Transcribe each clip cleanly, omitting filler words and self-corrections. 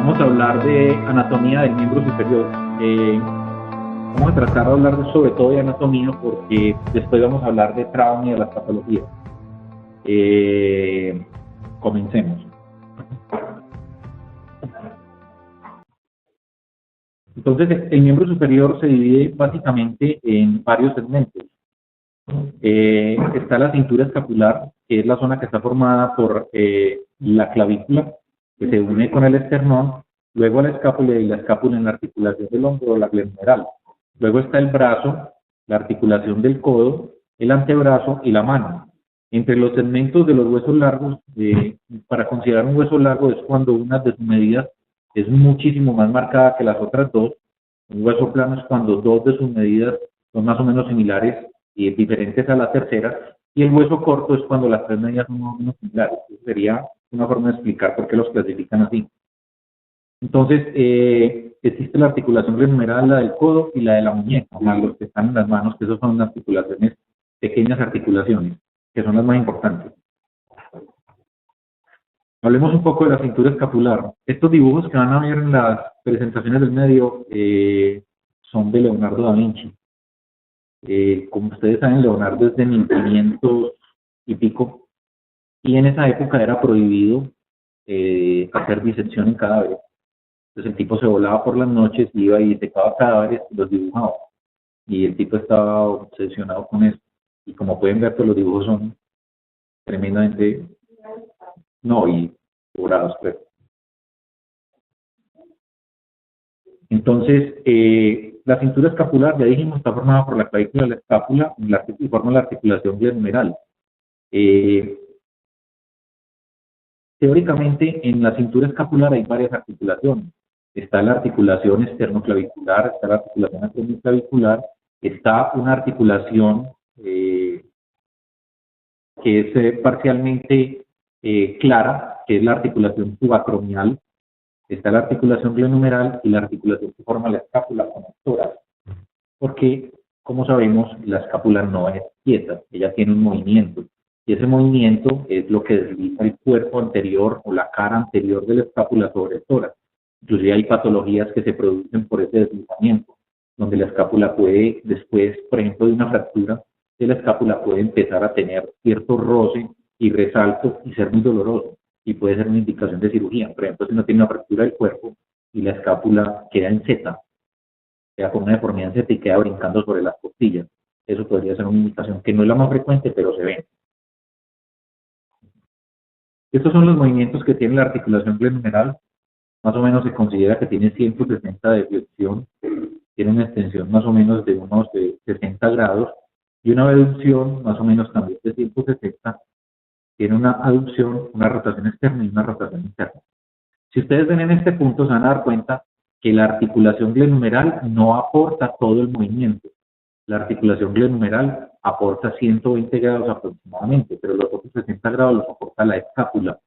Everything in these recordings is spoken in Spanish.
Vamos a hablar de anatomía del miembro superior. Vamos a tratar de hablar sobre todo de anatomía porque después vamos a hablar de trauma y de las patologías. Comencemos. Entonces, el miembro superior se divide básicamente en varios segmentos. Está la cintura escapular, que es la zona que está formada por la clavícula, que se une con el esternón, luego la escápula y la escápula en la articulación del hombro o la glenumeral. Luego está el brazo, la articulación del codo, el antebrazo y la mano. Entre los segmentos de los huesos largos, para considerar un hueso largo es cuando una de sus medidas es muchísimo más marcada que las otras dos. Un hueso plano es cuando dos de sus medidas son más o menos similares y diferentes a la tercera, y el hueso corto es cuando las tres medidas son más o menos similares. Eso sería una forma de explicar por qué los clasifican así. Entonces, existe la articulación glenumeral, la del codo y la de la muñeca, más los que están en las manos, que esos son articulaciones, pequeñas articulaciones, que son las más importantes. Hablemos un poco de la cintura escapular. Estos dibujos que van a ver en las presentaciones del medio son de Leonardo da Vinci. Como ustedes saben, Leonardo es de 1500 y pico, y en esa época era prohibido hacer disección en cadáveres. Entonces el tipo se volaba por las noches, iba y disecaba cadáveres y los dibujaba. Y el tipo estaba obsesionado con eso. Y como pueden ver, pues los dibujos son tremendamente, no, y dorados, pues. Entonces, la cintura escapular, ya dijimos, está formada por la clavícula de la escápula y forma la articulación glenumeral. Teóricamente, en la cintura escapular hay varias articulaciones. Está la articulación esternoclavicular, está la articulación acromioclavicular, está una articulación que es parcialmente clara, que es la articulación subacromial, está la articulación glenumeral y la articulación que forma la escápula conectora. Porque, como sabemos, la escápula no es quieta, ella tiene un movimiento. Y ese movimiento es lo que desliza el cuerpo anterior o la cara anterior de la escápula sobre el tórax. Inclusive hay patologías que se producen por ese deslizamiento, donde la escápula puede, después, por ejemplo, de una fractura de la escápula, puede empezar a tener cierto roce y resalto y ser muy doloroso. Y puede ser una indicación de cirugía. Por ejemplo, si uno tiene una fractura del cuerpo y la escápula queda en Z, queda con una deformidad en Z y queda brincando sobre las costillas. Eso podría ser una indicación que no es la más frecuente, pero se ve. Estos son los movimientos que tiene la articulación glenumeral. Más o menos se considera que tiene 160 de flexión, tiene una extensión más o menos de unos 60 grados y una abducción más o menos también de 160. Tiene una aducción, una rotación externa y una rotación interna. Si ustedes ven en este punto, se van a dar cuenta que la articulación glenumeral no aporta todo el movimiento. La articulación glenumeral aporta 120 grados aproximadamente, pero los otros 60 grados los aporta la escápula.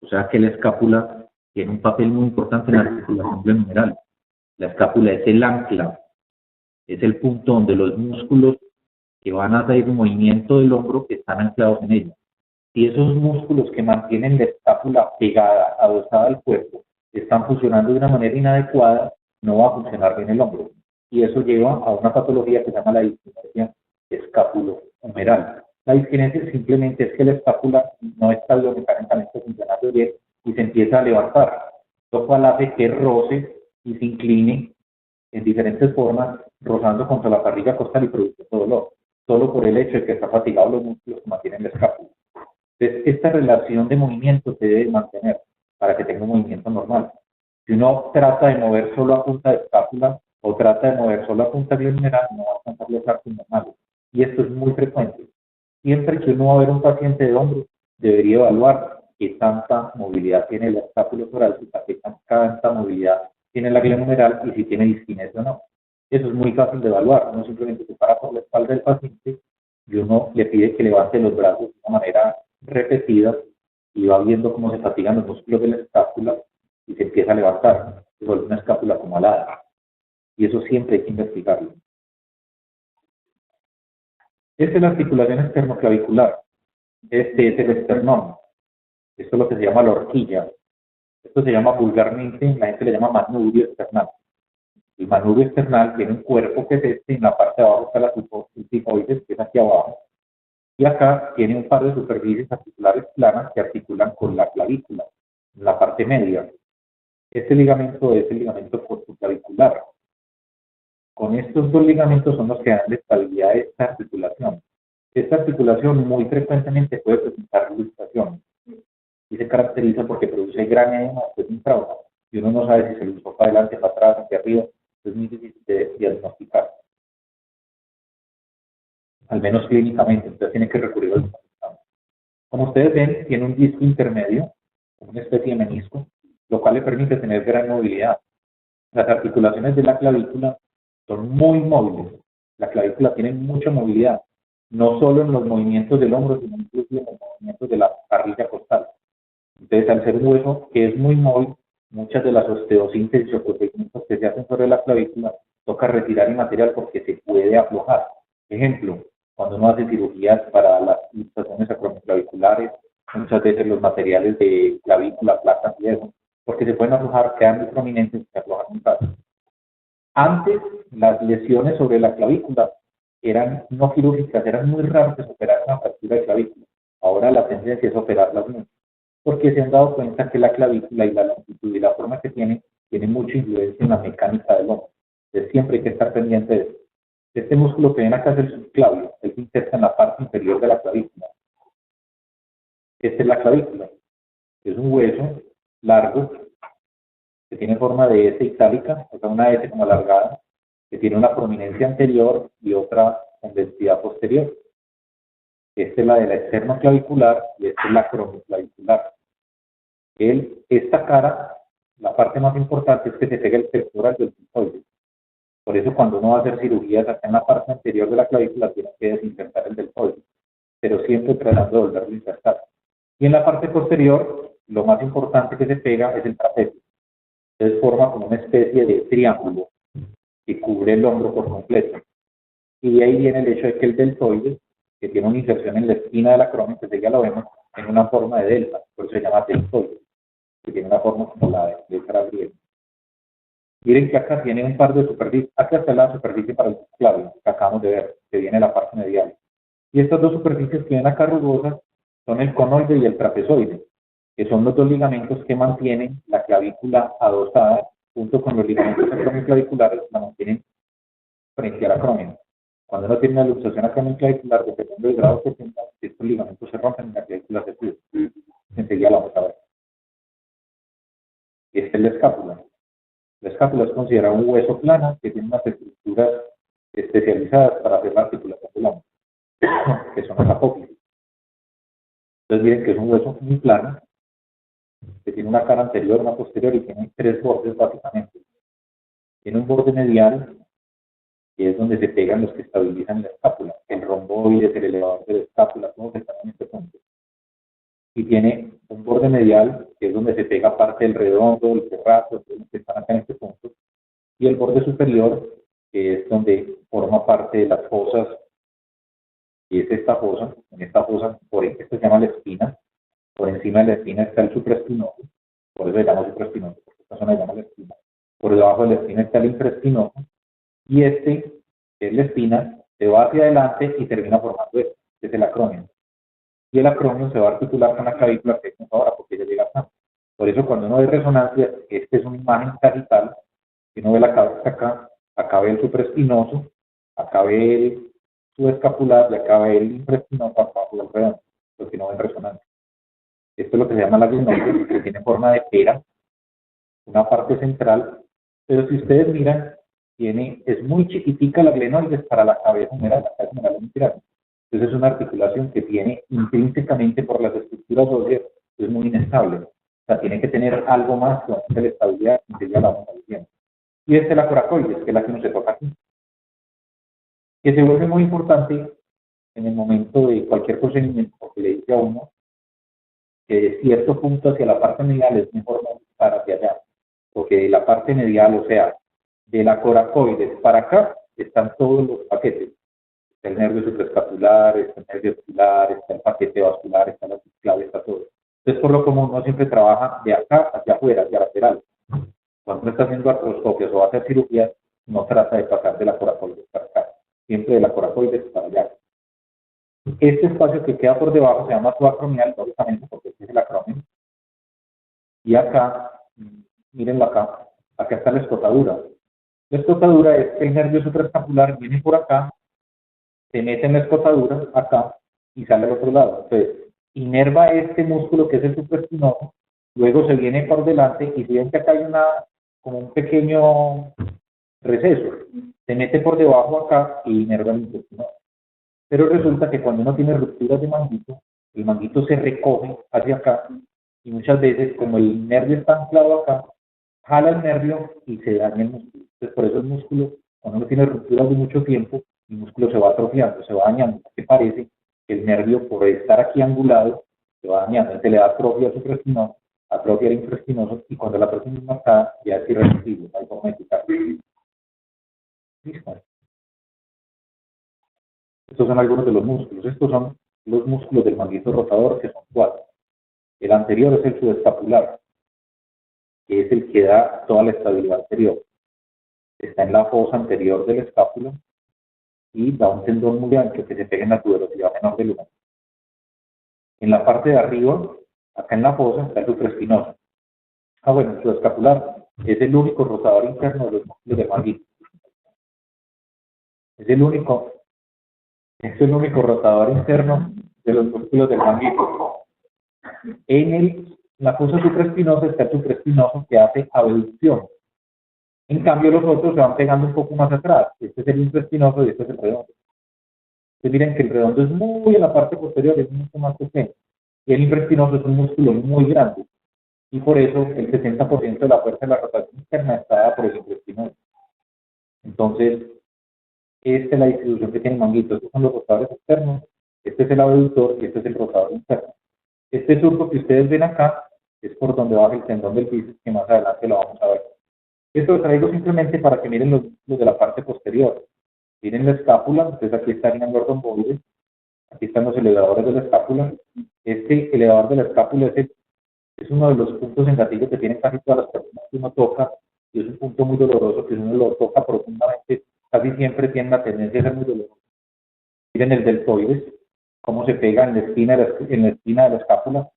O sea que la escápula tiene un papel muy importante en la articulación glenumeral. La escápula es el ancla, es el punto donde los músculos que van a hacer el movimiento del hombro están anclados en ella. Si esos músculos que mantienen la escápula pegada, adosada al cuerpo, están funcionando de una manera inadecuada, no va a funcionar bien el hombro. Y eso lleva a una patología que se llama la disquinesia escapulohumeral. La disquinesia simplemente es que la escápula no está biomecánicamente funcionando bien y se empieza a levantar, lo cual hace que roce y se incline en diferentes formas, rozando contra la parrilla costal y produciendo dolor, solo por el hecho de que está fatigado los músculos que mantienen la escápula. Entonces, esta relación de movimiento se debe mantener para que tenga un movimiento normal. Si uno trata de mover solo a punta de escápula o trata de mover solo a punta glenumeral, no va a alcanzar los arcos normales. Y esto es muy frecuente. Siempre que uno va a ver un paciente de hombro, debería evaluar qué tanta movilidad tiene la escápula torácica, qué tanta movilidad tiene la glenumeral y si tiene disquinesia o no. Eso es muy fácil de evaluar. Uno simplemente se para por la espalda del paciente y uno le pide que levante los brazos de una manera repetida y va viendo cómo se fatigan los músculos de la escápula y se empieza a levantar. Se vuelve una escápula como alada. Y eso siempre hay que investigarlo. Esta es la articulación esternoclavicular. Este es el esternón. Esto es lo que se llama la horquilla. Esto se llama vulgarmente, la gente le llama manubrio external. El manubrio external tiene un cuerpo que es este, en la parte de abajo está la sigmoides, que es aquí abajo, y acá tiene un par de superficies articulares planas que articulan con la clavícula, en la parte media. Este ligamento es el ligamento corsoclavicular. Con estos dos ligamentos son los que dan la estabilidad de esta articulación. Esta articulación muy frecuentemente puede presentar luxaciones y se caracteriza porque produce gran edema después de un trauma y uno no sabe si se lo usó para adelante, para atrás, hacia arriba. Es muy difícil de diagnosticar, al menos clínicamente, entonces tiene que recurrir al examen. Como ustedes ven, tiene un disco intermedio, una especie de menisco, lo cual le permite tener gran movilidad. Las articulaciones de la clavícula son muy móviles. La clavícula tiene mucha movilidad, no solo en los movimientos del hombro, sino incluso en los movimientos de la parrilla costal. Entonces, al ser un hueso que es muy móvil, muchas de las osteosíntesis o procedimientos que se hacen sobre la clavícula, toca retirar el material porque se puede aflojar. Ejemplo, cuando uno hace cirugías para las luxaciones acromioclaviculares, muchas veces los materiales de clavícula, placas y eso, porque se pueden aflojar, quedan muy prominentes y se aflojan muy fácil. Antes, las lesiones sobre la clavícula eran no quirúrgicas, eran muy raros que se operara una fractura de clavícula. Ahora la tendencia es operarlas mucho, porque se han dado cuenta que la clavícula y la longitud y la forma que tiene mucha influencia en la mecánica del hombro. Entonces siempre hay que estar pendiente de eso. Este músculo que ven acá es el subclavio, él se inserta en la parte inferior de la clavícula. Esta es la clavícula, es un hueso largo que tiene forma de S itálica, o sea, una S como alargada, que tiene una prominencia anterior y otra con densidad posterior. Esta es la de la externoclavicular y esta es la acromioclavicular. Esta cara, la parte más importante es que se pega el pectoral del deltoides. Por eso cuando uno va a hacer cirugías acá en la parte anterior de la clavícula tiene que desinsertar el deltoides, pero siempre tratando de volverlo a insertar. Y en la parte posterior, lo más importante que se pega es el trapecio. Entonces forma como una especie de triángulo que cubre el hombro por completo. Y de ahí viene el hecho de que el deltoides, que tiene una inserción en la esquina de la acrómio, que ya lo vemos, en una forma de delta, por eso se llama deltoides, que tiene una forma como la de letra griega. Miren que acá tiene un par de superficies, acá está la superficie para el subclavio, que acabamos de ver, que viene la parte medial. Y estas dos superficies que ven acá rugosas son el conoide y el trapezoide, que son los dos ligamentos que mantienen la clavícula adosada, junto con los ligamentos acromioclaviculares, la mantienen frente a la acrómio. Cuando uno tiene una luxación acromioclavicular, dependiendo del grado que tenga, estos ligamentos se rompen y la clavícula se pudre. Enseguida la vamos a ver. Esta es la escápula. La escápula es considerada un hueso plano que tiene unas estructuras especializadas para hacer la articulación del hombro, que son las apófisis. Entonces miren que es un hueso muy plano, que tiene una cara anterior, una posterior y tiene tres bordes básicamente. Tiene un borde medial, que es donde se pegan los que estabilizan la escápula. El romboide, el elevador de la escápula, todos están en este punto. Y tiene un borde medial, que es donde se pega parte del redondo, el terrazo, todos que están acá en este punto. Y el borde superior, que es donde forma parte de las fosas, y es esta fosa. En esta fosa, esto se llama la espina. Por encima de la espina está el supraespinoso, por eso se llama supraespinoso, porque esta zona se llama la espina. Por debajo de la espina está el infraespinoso, y este, que es la espina, se va hacia adelante y termina formando esto, que es el acrónio. Y el acrónio se va a articular con la clavícula, que es ahora, porque ya llega acá. Por eso cuando uno ve resonancia, esta es una imagen sagital, si uno ve la cabeza acá ve el supraespinoso, acá ve el subescapular y acá ve el infraespinoso abajo del redondo, lo que no ve en resonancia. Esto es lo que se llama la glenoides, que tiene forma de pera, una parte central, pero si ustedes miran, es muy chiquitica la glenoides para la cabeza humeral, la cabeza humeral es muy grande. Entonces es una articulación que tiene intrínsecamente por las estructuras óseas, es muy inestable. O sea, tiene que tener algo más que aumente la estabilidad, que ya la vamos a ver. Y esta es la coracoides, que es la que nos se toca aquí. Que se vuelve muy importante en el momento de cualquier procedimiento, porque le dice a uno que de cierto punto hacia la parte medial es mejor no para hacia allá, porque de la parte medial, o sea, de la coracoides para acá, están todos los paquetes. Está el nervio supraescapular, está el nervio ocular, está el paquete vascular, está la subclavia, está todo. Entonces, por lo común, uno siempre trabaja de acá hacia afuera, hacia lateral. Cuando uno está haciendo artroscopias o va a hacer cirugías, no trata de pasar de la coracoides para acá, siempre de la coracoides para allá. Este espacio que queda por debajo se llama subacromial, lógicamente porque este es el acrónio. Y acá, mírenlo acá, acá está la escotadura. La escotadura es el nervio supraescapular, viene por acá, se mete en la escotadura, acá, y sale al otro lado. Entonces, inerva este músculo que es el supraespinoso, luego se viene por delante y si ven que acá hay como un pequeño receso, se mete por debajo acá y inerva el intestino. Pero resulta que cuando uno tiene rupturas de manguito, el manguito se recoge hacia acá y muchas veces, como el nervio está anclado acá, jala el nervio y se daña el músculo. Entonces, por eso el músculo, cuando uno tiene rupturas de mucho tiempo, el músculo se va atrofiando, se va dañando, porque parece que el nervio, por estar aquí angulado, se va dañando. Entonces le da atrofia al supraespinoso, atrofia al infraespinoso, y cuando la persona es marcada, ya es irreversible, no hay forma de quitarlo. Listo. Estos son algunos de los músculos. Estos son los músculos del manguito rotador, que son 4. El anterior es el subescapular, que es el que da toda la estabilidad anterior. Está en la fosa anterior del escápulo y da un tendón muy ancho que se pega en la tuberosidad menor del húmero. En la parte de arriba, acá en la fosa, está el supraespinoso. Bueno, el subescapular es el único rotador interno de los músculos del manguito. Es el único rotador interno de los músculos del manguito. En la fosa supraespinosa está el supraespinoso que hace abducción. En cambio, los otros se van pegando un poco más atrás. Este es el infraespinoso y este es el redondo. Entonces miren que el redondo es muy en la parte posterior, es mucho más pequeño. Y el infraespinoso es un músculo muy grande. Y por eso el 60% de la fuerza de la rotación interna está dada por el infraespinoso. Entonces, esta es la distribución que tiene el manguito. Estos son los rotadores externos, este es el abductor y este es el rotador interno. Este surco que ustedes ven acá es por donde baja el tendón del bíceps, que más adelante lo vamos a ver. Esto lo traigo simplemente para que miren los de la parte posterior. Miren la escápula, entonces aquí está el gordon, aquí están los elevadores de la escápula. Este elevador de la escápula es uno de los puntos en gatillo que tienen casi todas las personas que uno toca, y es un punto muy doloroso que si uno lo toca profundamente, casi siempre tiene la tendencia a ser muy doloroso. Miren el deltoides, cómo se pega en la esquina de la escápula.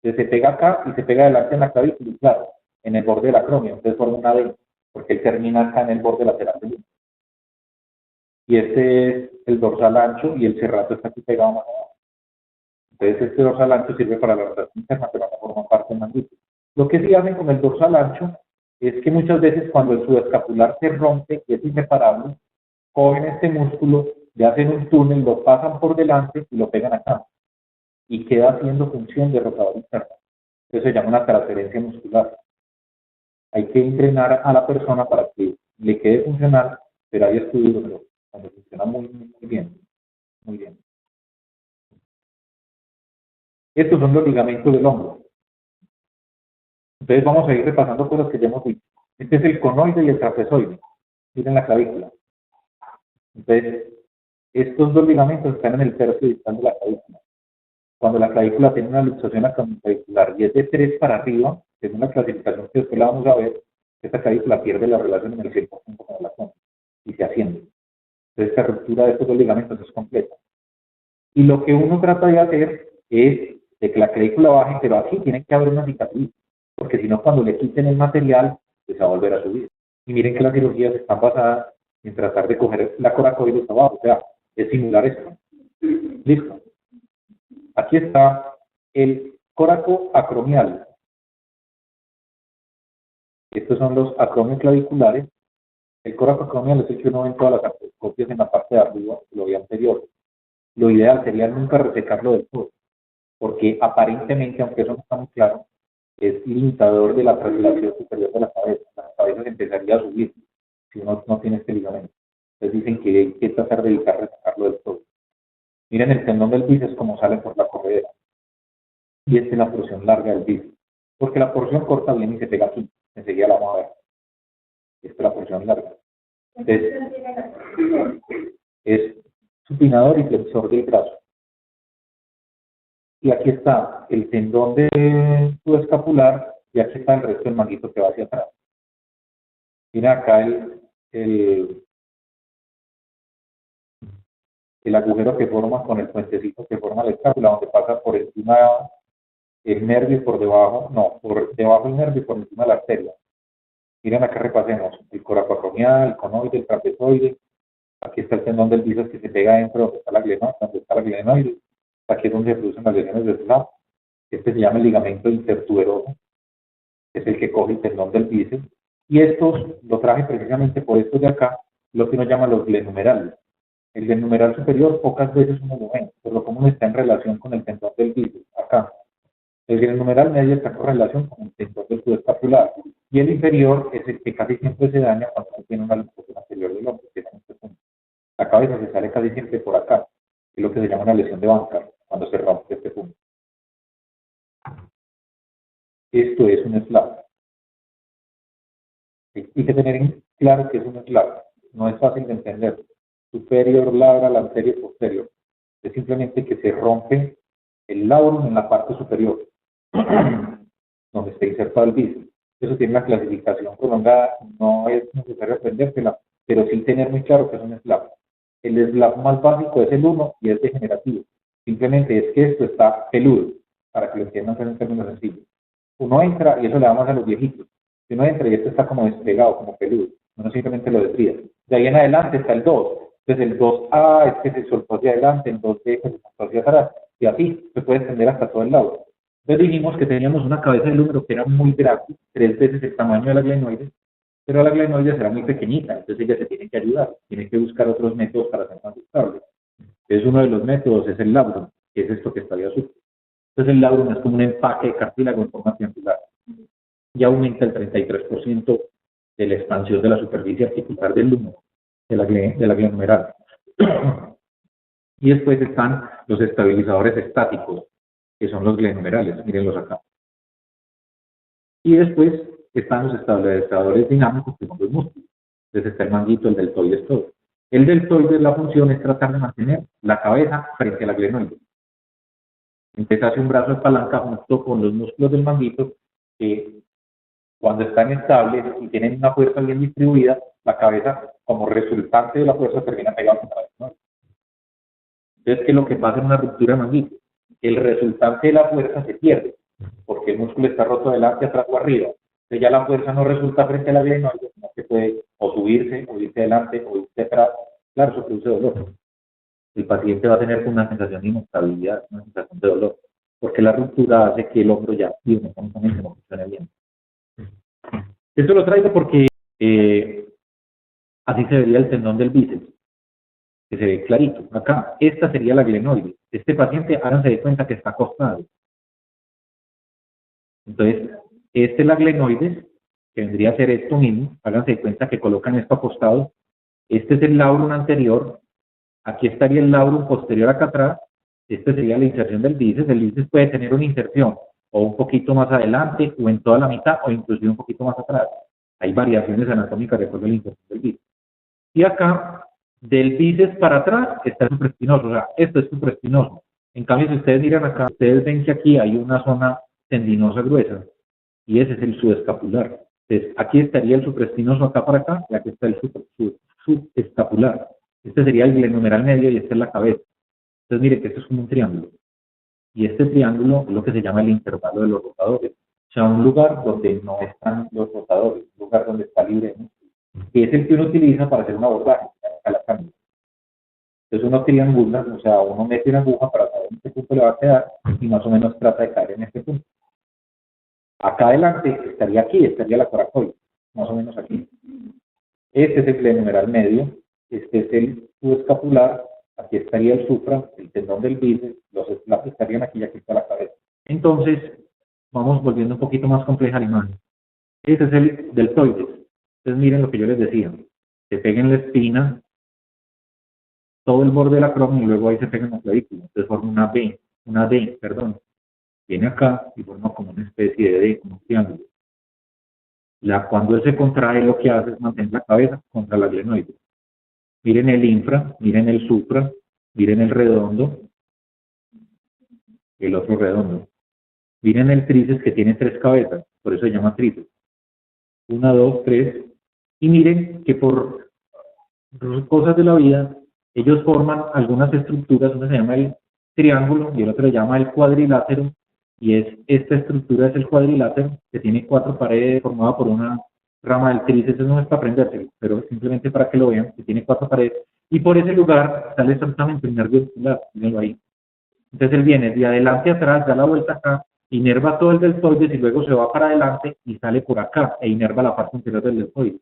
Entonces se pega acá y se pega adelante en la clavícula, y claro, en el borde del acromio, entonces forma una D, porque él termina acá en el borde lateral del húmero. Y este es el dorsal ancho y el serrato está aquí pegado más abajo. Entonces este dorsal ancho sirve para la rotación interna, pero no forma parte del manguito. Lo que sí hacen con el dorsal ancho es que muchas veces cuando el subescapular se rompe y es inseparable, cogen este músculo, le hacen un túnel, lo pasan por delante y lo pegan acá. Y queda haciendo función de rotador interno. Eso se llama una transferencia muscular. Hay que entrenar a la persona para que le quede funcional, pero hay estudios donde funciona muy bien. Muy bien. Estos son los ligamentos del hombro. Entonces vamos a ir repasando cosas que ya hemos visto. Este es el conoide y el trapezoide. Miren la clavícula. Entonces, estos dos ligamentos están en el tercio distal de la clavícula. Cuando la clavícula tiene una luxación acromioclavicular y es de 3 para arriba, según la clasificación que después la vamos a ver, esta clavícula pierde la relación en el 100% con el acón y se asciende. Entonces, esta ruptura de estos dos ligamentos es completa. Y lo que uno trata de hacer es de que la clavícula baje, pero aquí tiene que haber una cicatriz, porque si no, cuando le quiten el material, pues va a volver a subir. Y miren que las cirugías están basadas en tratar de coger la coracoides abajo, o sea, es simular esto. Listo. Aquí está el coracoacromial. Estos son los acromios claviculares. El coracoacromial es el que uno ve en todas las artroscopias en la parte de arriba, lo vi anterior. Lo ideal sería nunca resecarlo del todo, porque aparentemente, aunque eso no está muy claro, es limitador de la traslación superior de la cabeza. La cabeza se empezaría a subir si uno no tiene este ligamento. Entonces dicen que hay que tratar de evitar resecarlo del todo. Miren el tendón del bíceps como sale por la corredera. Y esta es la porción larga del bíceps. Porque la porción corta viene y se pega aquí. Enseguida la vamos a ver. Esta es la porción larga. Entonces, es supinador y flexor del brazo. y aquí está el tendón de tu escapular, y aquí está el resto del manguito que va hacia atrás. Mira acá el, el agujero que forma con el puentecito que forma la escápula, donde pasa por encima el nervio y por debajo, no, por debajo el nervio y por encima la arteria. Miren acá repasemos, el coracoacromial, el conoide, el trapezoide, aquí está el tendón del bíceps que se pega dentro donde está la glenoide, aquí es donde se producen las lesiones del slap, este se llama el ligamento intertuberoso, es el que coge el tendón del bíceps, y estos lo traje precisamente por estos de acá, lo que uno llama los glenumerales. El glenumeral superior pocas veces uno lo ve, por lo común está en relación con el tendón del bíceps, acá. El glenumeral medio está en relación con el tendón del subescapular, y el inferior es el que casi siempre se daña cuando uno tiene una luxación anterior del hombro, que es en este punto. La cabeza se sale casi siempre por acá, que es lo que se llama una lesión de banca, cuando se rompe este punto. Esto es un slap. Hay que tener claro que es un slap. No es fácil de entender. Superior, labral, anterior, posterior. Es simplemente que se rompe el labrum en la parte superior, donde está insertado el bíceps. Eso tiene una clasificación prolongada, no es necesario aprendérsela, pero sí tener muy claro que es un slap. El slap más básico es el 1 y es degenerativo. Simplemente es que esto está peludo, para que lo entiendan en términos sencillos. Uno entra, y eso le damos a los viejitos, si uno entra y esto está como despegado, como peludo, uno simplemente lo desfría. De ahí en adelante está el 2. Entonces el 2A es que se soltó hacia adelante, el 2B que se soltó hacia atrás, y así se puede extender hasta todo el lado. Entonces dijimos que teníamos una cabeza de número que era muy grande, 3 veces el tamaño de la glenoide, pero la glenoide será muy pequeñita, entonces ella se tiene que ayudar, tiene que buscar otros métodos para ser más estable. Entonces uno de los métodos es el labrum, que es esto que está ahí azul. Entonces el labrum es como un empaque de cartílago en forma triangular y aumenta el 33% de la expansión de la superficie articular del lumen, de la glenumeral. Y después están los estabilizadores estáticos, que son los glenumerales, mírenlos acá. Y después están los estabilizadores dinámicos, que son los músculos. Entonces está el manguito, el deltoides, todo. El deltoides, la función es tratar de mantener la cabeza frente a la glenoide. Entonces hace un brazo de palanca junto con los músculos del manguito, que cuando están estables y tienen una fuerza bien distribuida, la cabeza, como resultante de la fuerza, termina pegada contra la glenoide. Entonces, ¿qué es lo que pasa en una ruptura de manguito? El resultante de la fuerza se pierde, porque el músculo está roto adelante, atrás o arriba. Entonces ya la fuerza no resulta frente a la glenoide, sino que puede o subirse, o irse adelante, o irse atrás. Claro, eso produce dolor. El paciente va a tener una sensación de inestabilidad, una sensación de dolor, porque la ruptura hace que el hombro ya mecánicamente no funcione bien. Esto lo traigo porque así se vería el tendón del bíceps, que se ve clarito. Acá, esta sería la glenoide. Este paciente, háganse de cuenta que está acostado. Entonces, esta es la glenoides, que vendría a ser esto mismo. Háganse de cuenta que colocan esto acostado. Este es el labrum anterior. Aquí estaría el labrum posterior acá atrás. Esta sería la inserción del bíceps. El bíceps puede tener una inserción o un poquito más adelante, o en toda la mitad, o inclusive un poquito más atrás. Hay variaciones anatómicas de acuerdo a la inserción del bíceps. Y acá, del bíceps para atrás, está el supraespinoso. O sea, esto es supraespinoso. En cambio, si ustedes miran acá, ustedes ven que aquí hay una zona tendinosa gruesa, y ese es el subescapular. Entonces, aquí estaría el supraespinoso acá para acá, y aquí está el subescapular. Este sería el glenumeral medio y esta es la cabeza. Entonces, mire que esto es como un triángulo. Y este triángulo es lo que se llama el intervalo de los rotadores. O sea, un lugar donde no están los rotadores, un lugar donde está libre, ¿no? Que es el que uno utiliza para hacer un abordaje, a la cambio. Entonces uno triangula, o sea, uno mete una aguja para saber en qué punto le va a quedar y más o menos trata de caer en este punto. Acá adelante estaría aquí, estaría la coracoide, más o menos aquí. Este es el glenumeral medio, este es el subescapular, aquí estaría el supra, el tendón del bíceps, los slaps estarían aquí y aquí está la cabeza. Entonces, vamos volviendo un poquito más compleja la imagen. Este es el deltoides. Entonces miren lo que yo les decía, se pega en la espina, todo el borde del acrónimo y luego ahí se pega en la clavícula. Entonces forma una D, perdón. Viene acá y forma como una especie de D, como un triángulo. Cuando él se contrae, lo que hace es mantener la cabeza contra la glenoide. Miren el infra, miren el supra, miren el redondo. el otro redondo. Miren el tríceps que tiene 3 cabezas, por eso se llama tríceps. 1, 2, 3. Y miren que por cosas de la vida, ellos forman algunas estructuras, una se llama el triángulo y el otro se llama el cuadrilátero, y esta estructura es el cuadrilátero, que tiene 4 paredes formada por una rama del tríceps. Eso no es para aprendérselo, pero simplemente para que lo vean, que tiene 4 paredes, y por ese lugar sale exactamente el nervio muscular, mírenlo ahí. Entonces él viene de adelante a atrás, da la vuelta acá, inerva todo el deltoides y luego se va para adelante y sale por acá e inerva la parte interior del deltoides.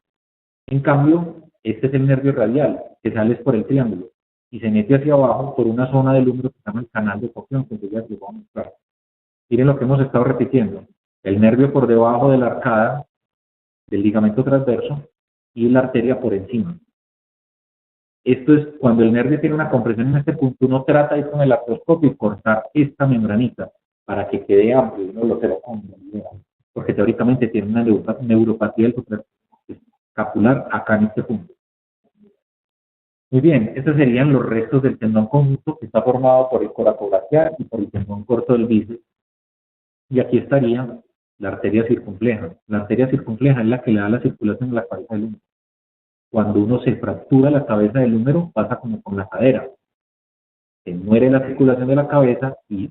En cambio, este es el nervio radial, que sale por el triángulo y se mete hacia abajo por una zona del húmero que se llama el canal de cocción, que ya les voy a mostrar. Miren lo que hemos estado repitiendo. El nervio por debajo de la arcada del ligamento transverso y la arteria por encima. Esto es cuando el nervio tiene una compresión en este punto, uno trata de ir con el artroscopio y cortar esta membranita para que quede amplio y uno lo observa con porque teóricamente tiene una neuropatía del supraescapular acá en este punto. Muy bien, estos serían los restos del tendón conjunto, que está formado por el coracobrachial y por el tendón corto del bíceps. Y aquí estaría la arteria circunfleja. La arteria circunfleja es la que le da la circulación a la cabeza del húmero. Cuando uno se fractura la cabeza del húmero, pasa como con la cadera. Se muere la circulación de la cabeza y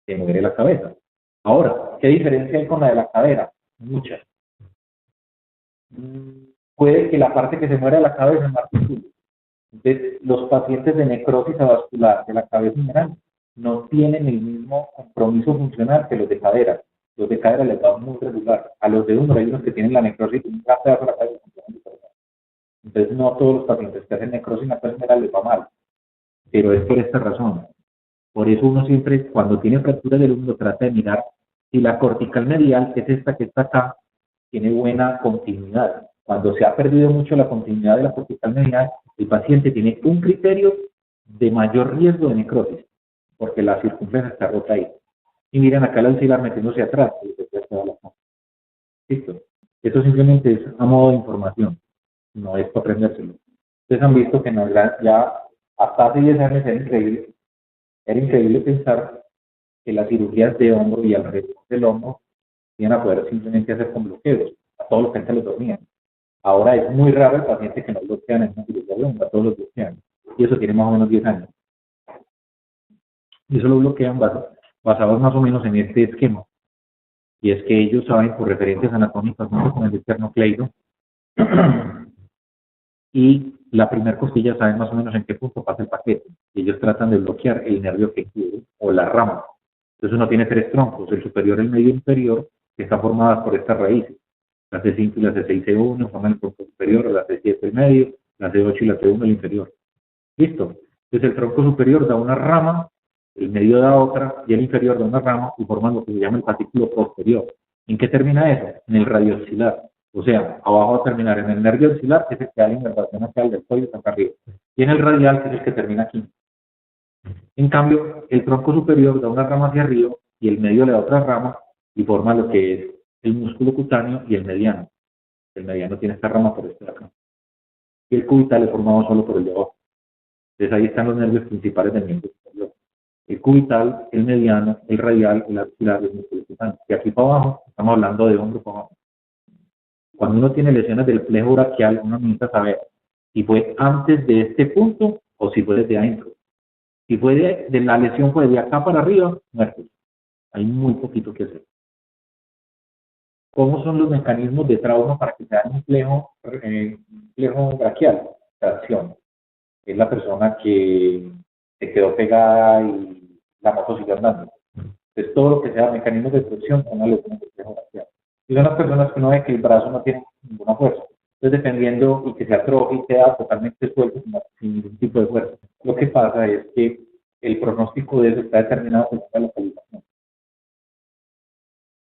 se muere la cabeza. Ahora, ¿qué diferencia hay con la de la cadera? Muchas. Puede que la parte que se muera de la cabeza no articule. Entonces, los pacientes de necrosis avascular de la cabeza en general no tienen el mismo compromiso funcional que los de cadera. Los de cadera les va muy regular. A los de húmero hay unos que tienen la necrosis y un pedazo de la cabeza. Entonces, no todos los pacientes que hacen necrosis en la cabeza general les va mal. Pero es por esta razón. Por eso uno siempre, cuando tiene fractura del húmero, trata de mirar si la cortical medial, que es esta que está acá, tiene buena continuidad. Cuando se ha perdido mucho la continuidad de la cortical medial, el paciente tiene un criterio de mayor riesgo de necrosis, porque la circunfleja está rota ahí. Y miren acá el axilar metiéndose atrás. Listo. Eso simplemente es a modo de información, no es para aprendérselo. Ustedes han visto que ya hasta hace 10 años era increíble pensar que las cirugías de hombro y alrededor del hombro iban a poder simplemente hacer con bloqueos. A todos los pacientes los dormían. Ahora es muy raro el paciente que no bloquean en una cirugía de hombro, a todos los bloquean. Y eso tiene más o menos 10 años. Y eso lo bloquean basados más o menos en este esquema. Y es que ellos saben por referencias anatómicas, ¿no?, con el esternocleido, y la primera costilla saben más o menos en qué punto pasa el paquete. Y ellos tratan de bloquear el nervio que quiere o la rama. Entonces uno tiene 3 troncos, el superior, el medio y el inferior, que están formadas por estas raíces. La C5 y la C6-C1 forman el tronco superior, la C7 el medio, la C8 y la C1 el inferior. ¿Listo? Entonces el tronco superior da una rama, el medio da otra y el inferior da una rama y forman lo que se llama el patículo posterior. ¿En qué termina eso? En el radio axilar. O sea, abajo va a terminar en el nervio axilar, que es el que da la inervación hacia el deltoides acá arriba. Y en el radial, que es el que termina aquí. En cambio, el tronco superior da una rama hacia arriba y el medio le da otra rama y forma lo que es el músculo cutáneo y el mediano. El mediano tiene esta rama por este de acá. Y el cubital es formado solo por el de abajo. Entonces ahí están los nervios principales del miembro superior. El cubital, el mediano, el radial, el axilar y el músculo cutáneo. Y aquí para abajo, estamos hablando de hombro para abajo. Cuando uno tiene lesiones del plexo braquial, uno necesita saber si fue antes de este punto o si fue desde adentro. Si fue de la lesión fue de acá para arriba, muertos. Hay muy poquito que hacer. ¿Cómo son los mecanismos de trauma para que se haga un plexo braquial? Tracción. Es la persona que se quedó pegada y la moto sigue andando. Entonces, todo lo que sea mecanismos de tracción son las lesiones del plexo braquial. Y son las personas que uno ve que el brazo no tiene ninguna fuerza. Entonces, dependiendo y que se atrofie y queda totalmente suelto sin ningún tipo de fuerza. Lo que pasa es que el pronóstico de eso está determinado por la localización.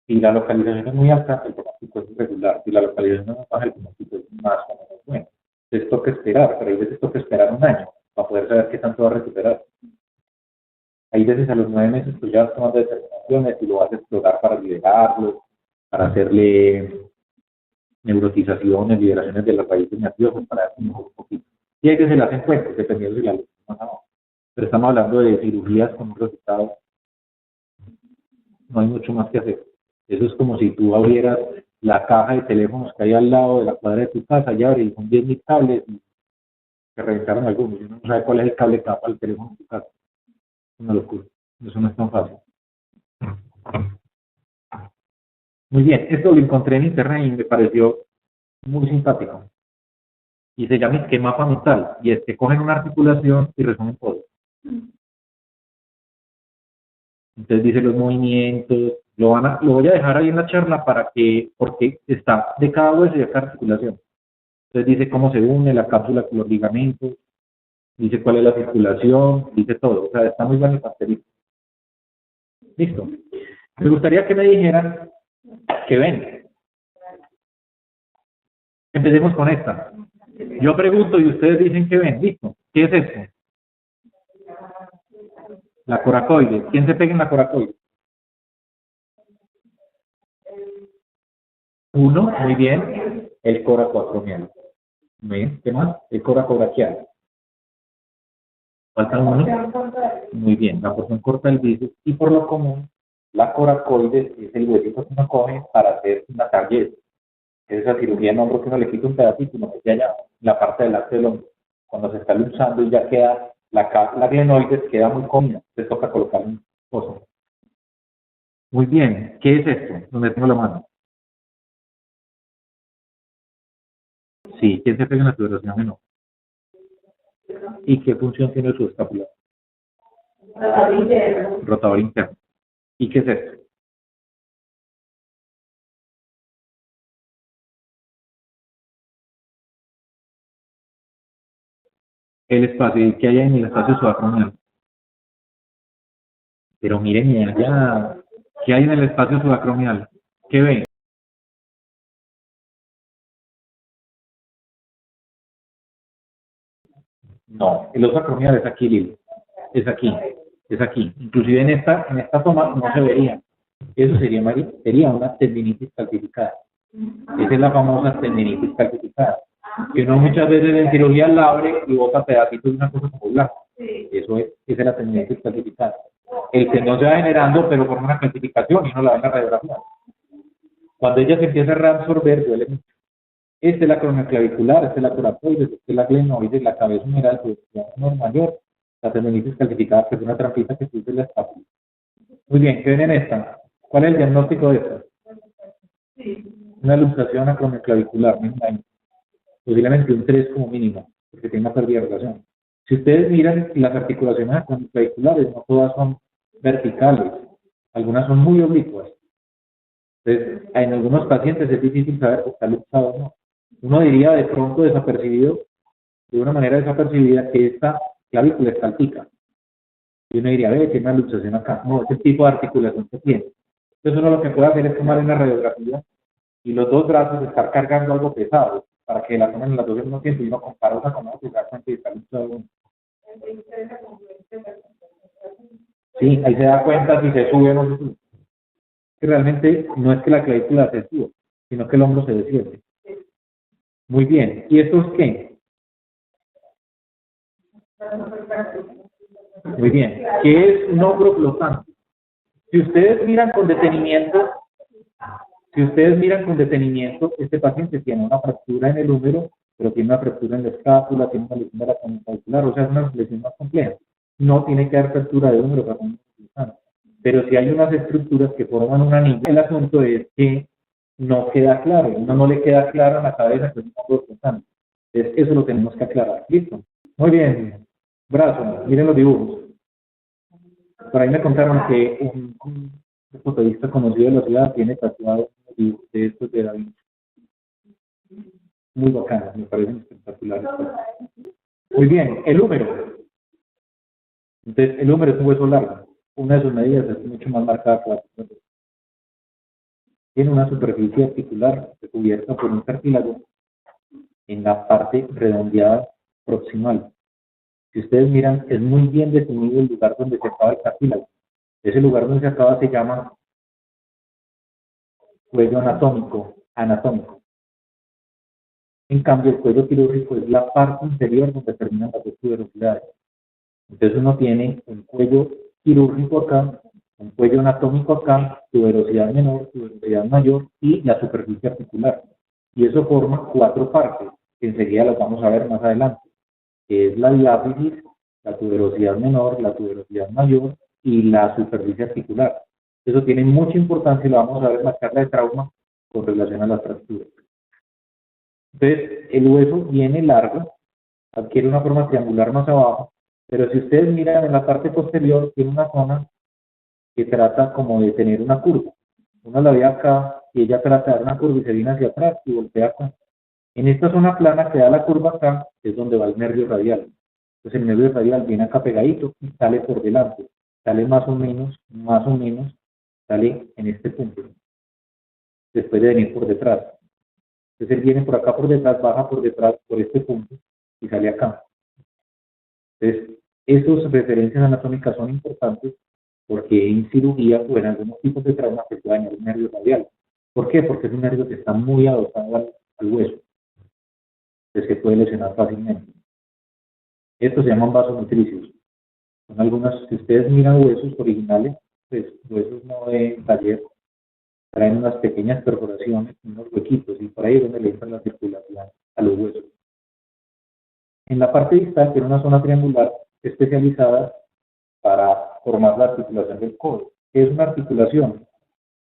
Si la localización es muy alta, el pronóstico es irregular. Si la localización es más baja, el pronóstico es más o menos bueno. Entonces toca esperar, pero hay veces toca esperar un año para poder saber qué tanto va a recuperar. Hay veces a los 9 meses pues ya vas tomando determinaciones y lo vas a explorar para liberarlo, para hacerle neurotizaciones, liberaciones de las raíces nerviosas para darse mejor un poquito. Y hay que se las encuentros, dependiendo de la lesión más abajo. Pero estamos hablando de cirugías con un resultado no hay mucho más que hacer. Eso es como si tú abrieras la caja de teléfonos que hay al lado de la cuadra de tu casa y abres son 10.000 cables y se reventaron algunos. Y uno no sabe cuál es el cable que va para el teléfono de tu casa. Es una locura. Eso no es tan fácil. Muy bien, esto lo encontré en internet y me pareció muy simpático. Y se llama esquema mapa mental. Y es que cogen una articulación y resumen todo. Entonces dice los movimientos, lo voy a dejar ahí en la charla porque está de cada hueso y de cada articulación. Entonces dice cómo se une la cápsula con los ligamentos, dice cuál es la circulación, dice todo. O sea, está muy bueno el pastelito. Listo. Me gustaría que me dijeran que ven. Empecemos con esta. Yo pregunto y ustedes dicen que ven. Listo. ¿Qué es esto? La coracoide. ¿Quién se pega en la coracoide? Uno, muy bien. El coracoacromial. ¿Ven? ¿Qué más? El coracobraquial. Falta uno. Muy bien. La porción corta del bíceps. Y por lo común, la coracoide es el huesito que uno coge para hacer una target. Es esa cirugía en hombro que uno le quita un pedacito y no se allá la parte del acto del hombro. Cuando se está luxando y ya queda la glenoides queda muy comida. Entonces toca colocar un pozo. Muy bien. ¿Qué es esto? ¿Dónde tengo la mano? Sí. ¿Quién se pega en la sudoración menor? ¿Y qué función tiene su escápula? Rotador interno. ¿Y qué es esto? El espacio. ¿Y qué hay en el espacio subacromial? Pero miren allá. ¿Qué hay en el espacio subacromial? ¿Qué ven? No, el oso acromial es aquí, Lili. Es aquí. Es aquí. Inclusive en esta toma no se vería. Eso sería una tendinitis calcificada. Esa es la famosa tendinitis calcificada. Que uno muchas veces en cirugía la abre y bota pedacitos de una cosa como blanco. Esa es la tendinitis calcificada. El tendón se va generando, pero por una calcificación y uno la ve en la radiografía. Cuando ella se empieza a reabsorber, duele mucho. Esta es la cronoclavicular, esta es la coracoide, esta es la glenoide, la cabeza humeral, pues no es mayor. La tendinitis calcificada, que es una trampita que sube la espátula. Muy bien, ¿qué ven en esta? ¿Cuál es el diagnóstico de esta? Una luxación acromioclavicular, posiblemente un 3 como mínimo, porque tiene una pérdida de rotación. Si ustedes miran las articulaciones acromioclaviculares, no todas son verticales, algunas son muy oblicuas. Entonces, en algunos pacientes es difícil saber si está luxado o no. Uno diría de pronto desapercibido, de una manera desapercibida, que esta clavícula es salpica. Y uno diría, ve, tiene una luxación acá. No, ese tipo de articulación que tiene. Entonces uno lo que puede hacer es tomar una radiografía y los dos brazos estar cargando algo pesado para que la tomen las dos al mismo tiempo y uno compara una con otra y se da cuenta y está luxado. Sí, ahí se da cuenta si se sube o no se sube. Que realmente no es que la clavícula se suba, sino que el hombro se desciende. Muy bien. ¿Y esto es qué? Muy bien. ¿Qué es un hombro flotante? Si ustedes miran con detenimiento, este paciente tiene una fractura en el húmero, pero tiene una fractura en la escápula, tiene una lesión de la columna clavicular, o sea, es una lesión más compleja. No tiene que haber fractura de húmero para un flotante. Pero si hay unas estructuras que forman un anillo, el asunto es que no queda claro, uno no le queda claro en la cabeza que es un hombro flotante. Entonces, eso lo tenemos que aclarar. ¿Listo? Muy bien. Brazo, miren los dibujos. Por ahí me contaron que un fotodista conocido de la ciudad tiene tatuado un dibujo de estos de David. Muy bacano, me parecen espectaculares. Muy bien, el húmero. Entonces, el húmero es un hueso largo. Una de sus medidas es mucho más marcada que la otra. Tiene una superficie articular recubierta por un cartílago en la parte redondeada proximal. Si ustedes miran, es muy bien definido el lugar donde se acaba el cartílago. Ese lugar donde se acaba se llama cuello anatómico. En cambio, el cuello quirúrgico es la parte inferior donde terminan las dos tuberosidades. Entonces uno tiene un cuello quirúrgico acá un cuello anatómico acá, tuberosidad menor, tuberosidad mayor y la superficie articular. Y eso forma 4 partes, que enseguida las vamos a ver más adelante, que es la diáfisis, la tuberosidad menor, la tuberosidad mayor y la superficie articular. Eso tiene mucha importancia y lo vamos a ver en la charla de trauma con relación a las fracturas. Entonces, el hueso viene largo, adquiere una forma triangular más abajo, pero si ustedes miran en la parte posterior, tiene una zona que trata como de tener una curva. Uno la ve acá y ella trata de dar una curva y se viene hacia atrás y voltea acá. En esta zona plana que da la curva acá es donde va el nervio radial. Entonces el nervio radial viene acá pegadito y sale por delante. Sale más o menos, sale en este punto. Después de venir por detrás. Entonces él viene por acá por detrás, baja por detrás, por este punto y sale acá. Entonces, esas referencias anatómicas son importantes porque en cirugía o en algunos tipos de trauma se puede dañar el nervio radial. ¿Por qué? Porque es un nervio que está muy adosado al hueso. Entonces se puede lesionar fácilmente. Estos se llaman vasos nutricios. Son algunas, si ustedes miran huesos originales, pues huesos no de taller, traen unas pequeñas perforaciones, unos huequitos, y por ahí es donde le entra la circulación a los huesos. En la parte distal tiene una zona triangular especializada para formar la articulación del codo. ¿Qué es una articulación?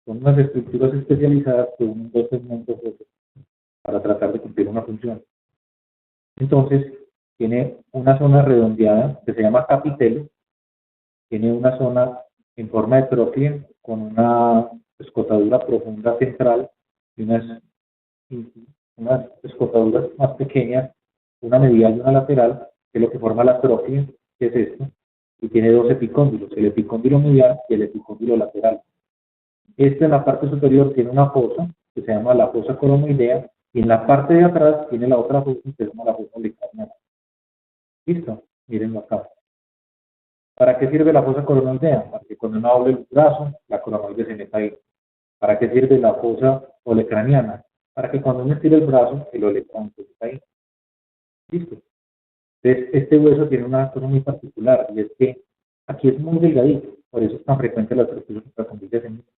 Son unas estructuras especializadas que unen dos segmentos para tratar de cumplir una función. Entonces, tiene una zona redondeada que se llama capitelo, tiene una zona en forma de trochlea con una escotadura profunda central y unas escotaduras más pequeñas, una medial y una lateral, que es lo que forma la trochlea, que es esto, y tiene 2 epicóndilos, el epicóndilo medial y el epicóndilo lateral. Este en la parte superior tiene una fosa, que se llama la fosa coronoidea, y en la parte de atrás tiene la otra fosa, que se llama la fosa olecraneal. ¿Listo? Mírenlo acá. ¿Para qué sirve la fosa coronoidea? Para que cuando uno doble el brazo, la coronoide se meta ahí. ¿Para qué sirve la fosa olecraniana? Para que cuando uno estire el brazo, el olecrán se meta ahí. ¿Listo? Entonces, este hueso tiene una cosa muy particular, y es que aquí es muy delgadito, por eso es tan frecuente las fracturas supracondiliares en niños.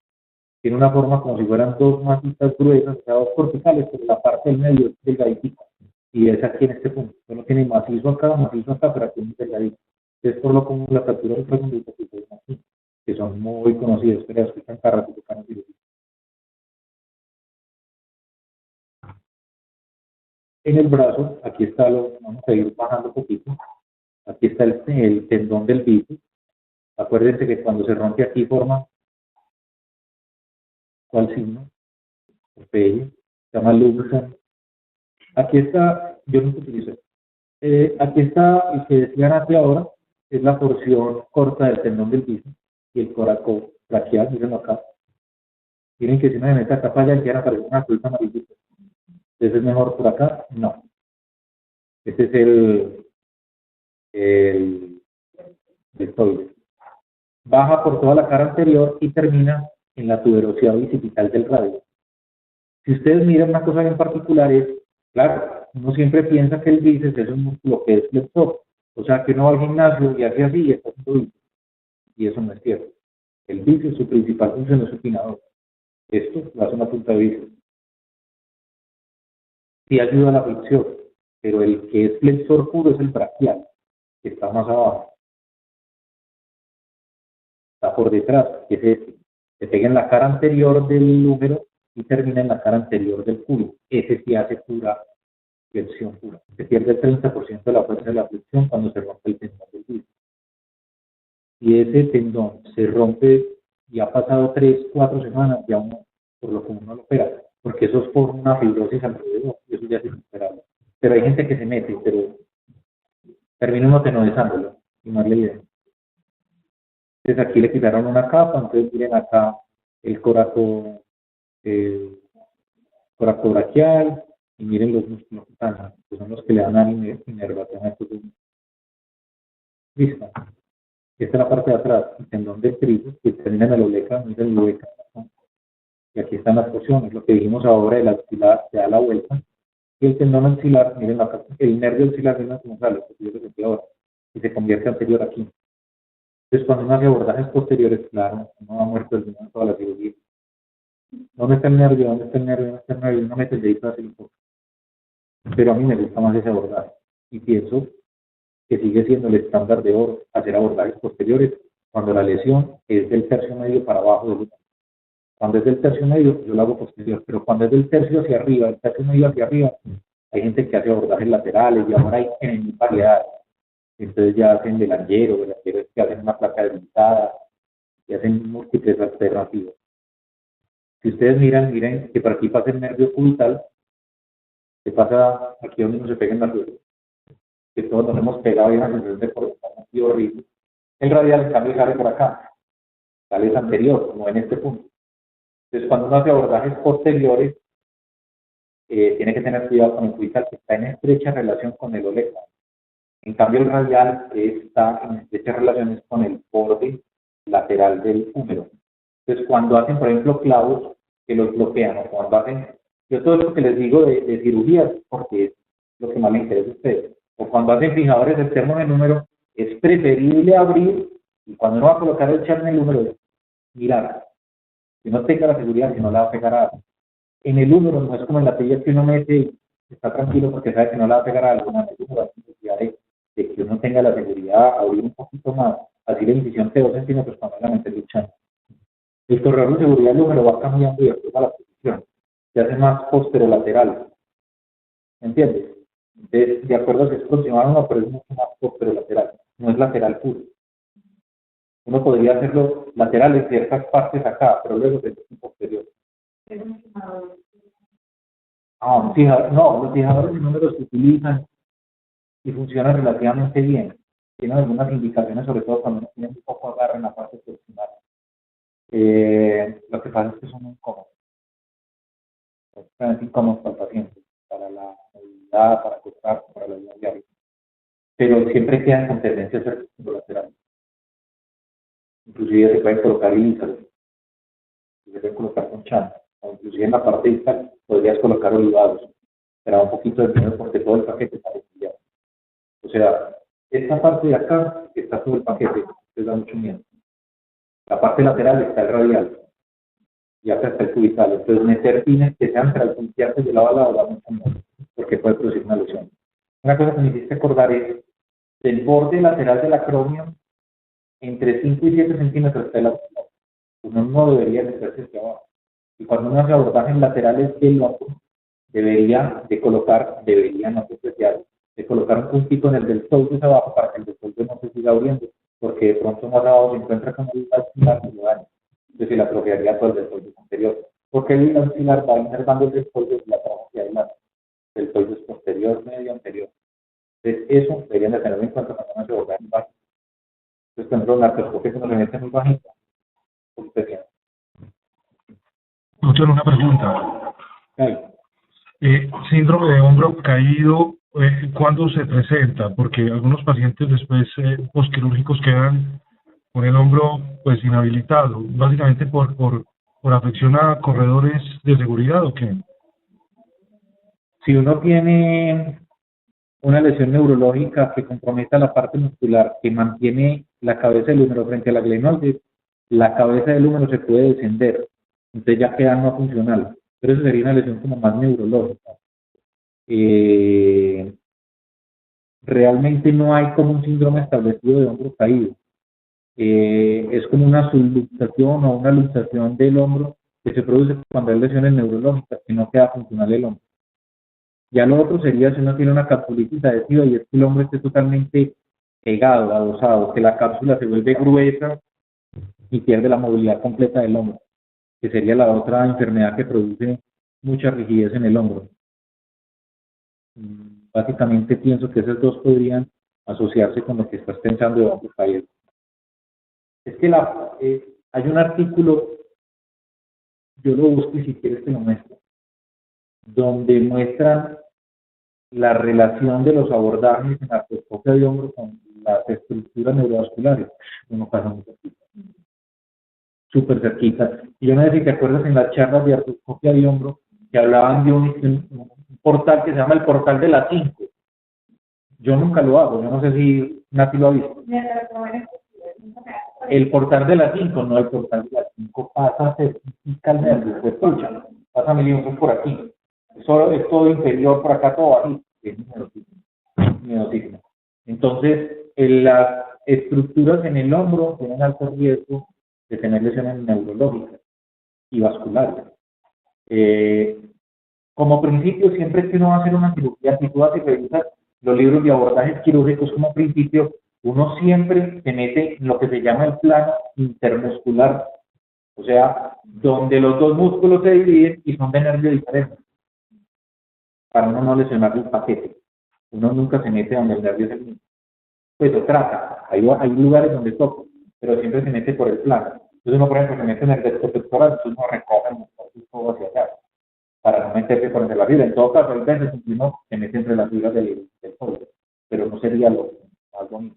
Tiene una forma como si fueran 2 masitas gruesas, o sea, 2 corticales, pero la parte del medio es delgadita. Y es aquí en este punto. Solo tiene macizo acá, pero aquí es muy delgadito. Es por lo común las fracturas supracondiliares que se ven aquí, que son muy conocidas, pero escuchan cada rato que están en cirugía. En el brazo, aquí está vamos a ir bajando un poquito. Aquí está el tendón del bíceps. Acuérdense que cuando se rompe aquí forma, ¿cuál signo? El PL, se llama Lubson. Aquí está, yo nunca utilizo esto. Aquí está el que decían hace ahora, es la porción corta del tendón del bíceps y el coraco braquial, mírenlo acá. Miren que si uno se mete acá para allá, ya aparece una cruz amarillita. ¿Ese es mejor por acá? No. Este es el deltoides. Baja por toda la cara anterior y termina en la tuberosidad bicipital del radio. Si ustedes miran una cosa en particular es, claro, uno siempre piensa que el bíceps es un músculo que es flexor, o sea que uno va al gimnasio y hace así y está haciendo bíceps, y eso no es cierto. El bíceps, su principal función es supinador. Esto lo hace una punta de bíceps. Sí ayuda a la flexión, pero el que es flexor puro es el braquial, que está más abajo. Está por detrás, que es este. Se pega en la cara anterior del húmero y termina en la cara anterior del culo. Ese sí hace pura flexión pura. Se pierde el 30% de la fuerza de la flexión cuando se rompe el tendón del bíceps. Si ese tendón se rompe y ha pasado 3, 4 semanas, ya uno, por lo común no lo opera, porque eso es por una fibrosis alrededor, y eso ya es insuperable. Pero hay gente que se mete, pero termina uno tenodezándolo, y no es la idea. Entonces aquí le quitaron una capa, entonces miren acá el coraco braquial, y miren los músculos que son los que le dan a la inervación a estos dos. Listo. Esta es la parte de atrás, el tendón del tríceps, que termina en el olecra, no es el olecra. Y aquí están las porciones, lo que dijimos ahora, el axilar se da la vuelta, y el tendón axilar, miren acá, el nervio axilar, miren cómo sale, que yo lo sentí ahora, y se convierte anterior aquí. Entonces, cuando uno hace abordajes posteriores, claro, uno va muerto del en toda la cirugía. ¿Dónde está el nervio? ¿Dónde está el nervio? ¿Dónde está el nervio? Uno mete el dedito así. Pero a mí me gusta más ese abordaje. Y pienso que sigue siendo el estándar de oro hacer abordajes posteriores cuando la lesión es del tercio medio para abajo del húmero. Cuando es del tercio medio, yo lo hago posterior, pero cuando es del tercio hacia arriba, del tercio medio hacia arriba, hay gente que hace abordajes laterales y ahora hay en variedades. Entonces ya hacen delantero es que hacen una placa debilitada, y hacen múltiples alternativas. Si ustedes miren que por aquí pasa el nervio cubital, que pasa aquí donde uno se pega en la suela, que todos nos hemos pegado y una sensación de cortación horrible. El radial, en cambio, sale por acá, sale anterior, como en este punto. Entonces, cuando uno hace abordajes posteriores, tiene que tener cuidado con el cubital, que está en estrecha relación con el olecta. En cambio, el radial está en estrechas relaciones con el borde lateral del húmero. Entonces, cuando hacen, por ejemplo, clavos que los bloquean, o cuando hacen, yo todo lo que les digo de cirugías, porque es lo que más les interesa a ustedes, o cuando hacen fijadores externos en el húmero, es preferible abrir, y cuando uno va a colocar el char en el húmero, mirar, que no tenga la seguridad, que no la va a pegar a algo. En el húmero no es como en la tela que uno mete y está tranquilo porque sabe que no la va a pegar a algo, no hay necesidad de que uno tenga la seguridad, abrir un poquito más, así la incisión de 2 centímetros cuando la mente luchando. El corredor de seguridad del húmero va cambiando de acuerdo a la posición, se hace más posterolateral, ¿entiendes? De acuerdo a si es proximal o no, pero es mucho más posterolateral, no es lateral puro. Uno podría hacerlo lateral en ciertas partes acá, pero luego se hace posterior. No, los fijadores de números se utilizan y funcionan relativamente bien. Tienen algunas indicaciones, sobre todo cuando uno tiene un poco agarre en la parte proximal. Lo que pasa es que son muy incómodos. Son incómodos para el paciente, para la movilidad, para acostar, para la vida diaria. Pero siempre quedan con tendencia a ser laterales. Inclusive se pueden colocar ilízaros, se pueden colocar con chana, o inclusive en la parte distal podrías colocar olivados. Será un poquito de miedo porque todo el paquete está desviado. O sea, esta parte de acá está todo el paquete, les da mucho miedo. La parte lateral está el radial y acá está el cubital. Entonces, meter pines que sean transpunteantes de lado a lado da mucho miedo porque puede producir una lesión. Una cosa que me hiciste acordar es del borde lateral del acromion, entre 5 y 7 centímetros está el lateral. Uno no debería meterse hacia abajo. Y cuando uno hace abordajes laterales del hombro, debería no especial, de colocar un puntito en el deltoides abajo para que el deltoides no se siga abriendo, porque de pronto más abajo se encuentra con el axilar y lo daña. Entonces se le atrofiaría todo el deltoides anterior. Porque el axilar va inervando el deltoides de la hacia adelante, deltoides posterior, medio, anterior. Entonces eso deberían de tenerlo en cuenta cuando uno se abordaje básico. Entonces, por ejemplo, la artroscopia que uno le mete muy bajita, pues especial. Doctor, una pregunta. Claro. Síndrome de hombro caído, ¿cuándo se presenta? Porque algunos pacientes después posquirúrgicos quedan con el hombro pues inhabilitado, básicamente por afección a corredores de seguridad, ¿o qué? Si uno tiene una lesión neurológica que comprometa la parte muscular, que mantiene la cabeza del húmero frente a la glenoides, la cabeza del húmero se puede descender, entonces ya queda no funcional. Pero eso sería una lesión como más neurológica. Realmente no hay como un síndrome establecido de hombro caído. Es como una subluxación o una luxación del hombro que se produce cuando hay lesiones neurológicas, que no queda funcional el hombro. Ya lo otro sería si uno tiene una capsulitis adhesiva y es que el hombro esté totalmente pegado, adosado, que la cápsula se vuelve gruesa y pierde la movilidad completa del hombro, que sería la otra enfermedad que produce mucha rigidez en el hombro. Básicamente pienso que esos dos podrían asociarse con lo que estás pensando de hombro caído. Es que hay un artículo, yo lo busco y si quieres te lo muestro, donde muestran la relación de los abordajes en la artroscopia de hombro con las estructuras neurovasculares. Uno pasa muy cerquita, súper cerquita. Y yo no sé si te acuerdas en las charlas de artroscopia de hombro que hablaban de un portal que se llama el portal de las 5. Yo nunca lo hago, yo no sé si Nati lo ha visto. El portal de la 5, no, el portal de la 5 pasa certifica al nervio, pues pucha, pasa milímetros por aquí. Eso es todo inferior, por acá todo bajito, es miosigno. Entonces, las estructuras en el hombro tienen alto riesgo de tener lesiones neurológicas y vasculares. Como principio, siempre que uno va a hacer una cirugía, si tú vas y revisas los libros de abordajes quirúrgicos como principio, uno siempre se mete en lo que se llama el plano intermuscular, o sea, donde los dos músculos se dividen y son de nervio diferente, para uno no lesionar el paquete. Uno nunca se mete donde el nervio es el mismo. Pues se trata, hay lugares donde toca, pero siempre se mete por el plano. Entonces uno, por ejemplo, se mete en el recto pectoral, entonces uno recoge el todo hacia acá, para no meterse por entre la fibra. En todo caso, hay veces que uno se mete entre las fibras del cuello, pero no sería lo más bonito.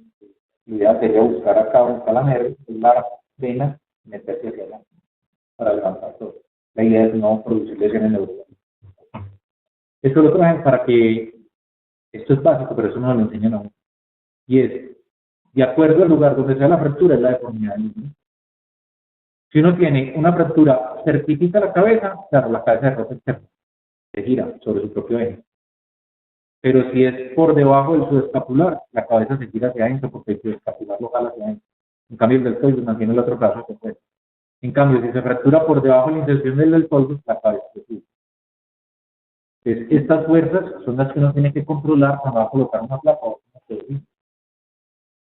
La idea sería buscar acá donde está la nervio, la vena, y meterse hacia allá para levantar todo. La idea es no producir lesiones neurológicas. Esto lo traen para que, esto es básico, pero eso no lo enseñan a uno. Y es, de acuerdo al lugar donde sea la fractura, es la deformidad del niño. Si uno tiene una fractura, certifica la cabeza, claro, la cabeza de ropa externa, se gira sobre su propio eje. Pero si es por debajo del subescapular, la cabeza se gira hacia adentro porque el subescapular lo jala hacia adentro. En cambio, el deltoides mantiene el otro brazo que puede. En cambio, si se fractura por debajo de la inserción del deltoides, la cabeza se gira. Entonces, estas fuerzas son las que uno tiene que controlar cuando va a colocar una placa o una teoría.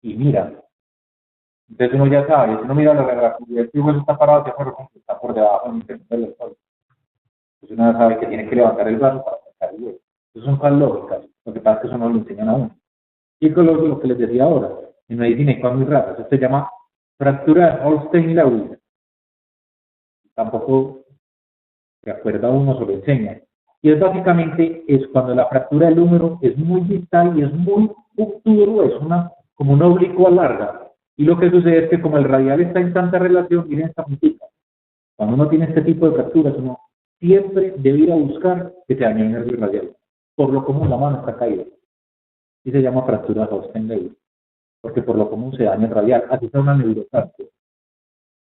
Y mira, entonces uno ya sabe, si uno mira la curva, el hueso está parado, está por debajo de la inserción del deltoides. Entonces uno ya sabe que tiene que levantar el brazo para sacar el hueso. Esas son cosas lógicas, lo que pasa es que eso no lo enseñan a uno. Y con lo que les decía ahora, en medicina hay cosas muy raras, esto se llama fractura de Holstein-Lewis. Tampoco se acuerda uno, se lo enseña. Y es básicamente cuando la fractura del húmero es muy distal y es muy obturo, es como una oblicua larga. Y lo que sucede es que como el radial está en tanta relación, miren esta puntita. Cuando uno tiene este tipo de fracturas, uno siempre debe ir a buscar que se dañe el nervio radial. Por lo común la mano está caída. Y se llama fractura de Holstein-Lewis. Porque por lo común se daña el radial. Así está una neuroplasia.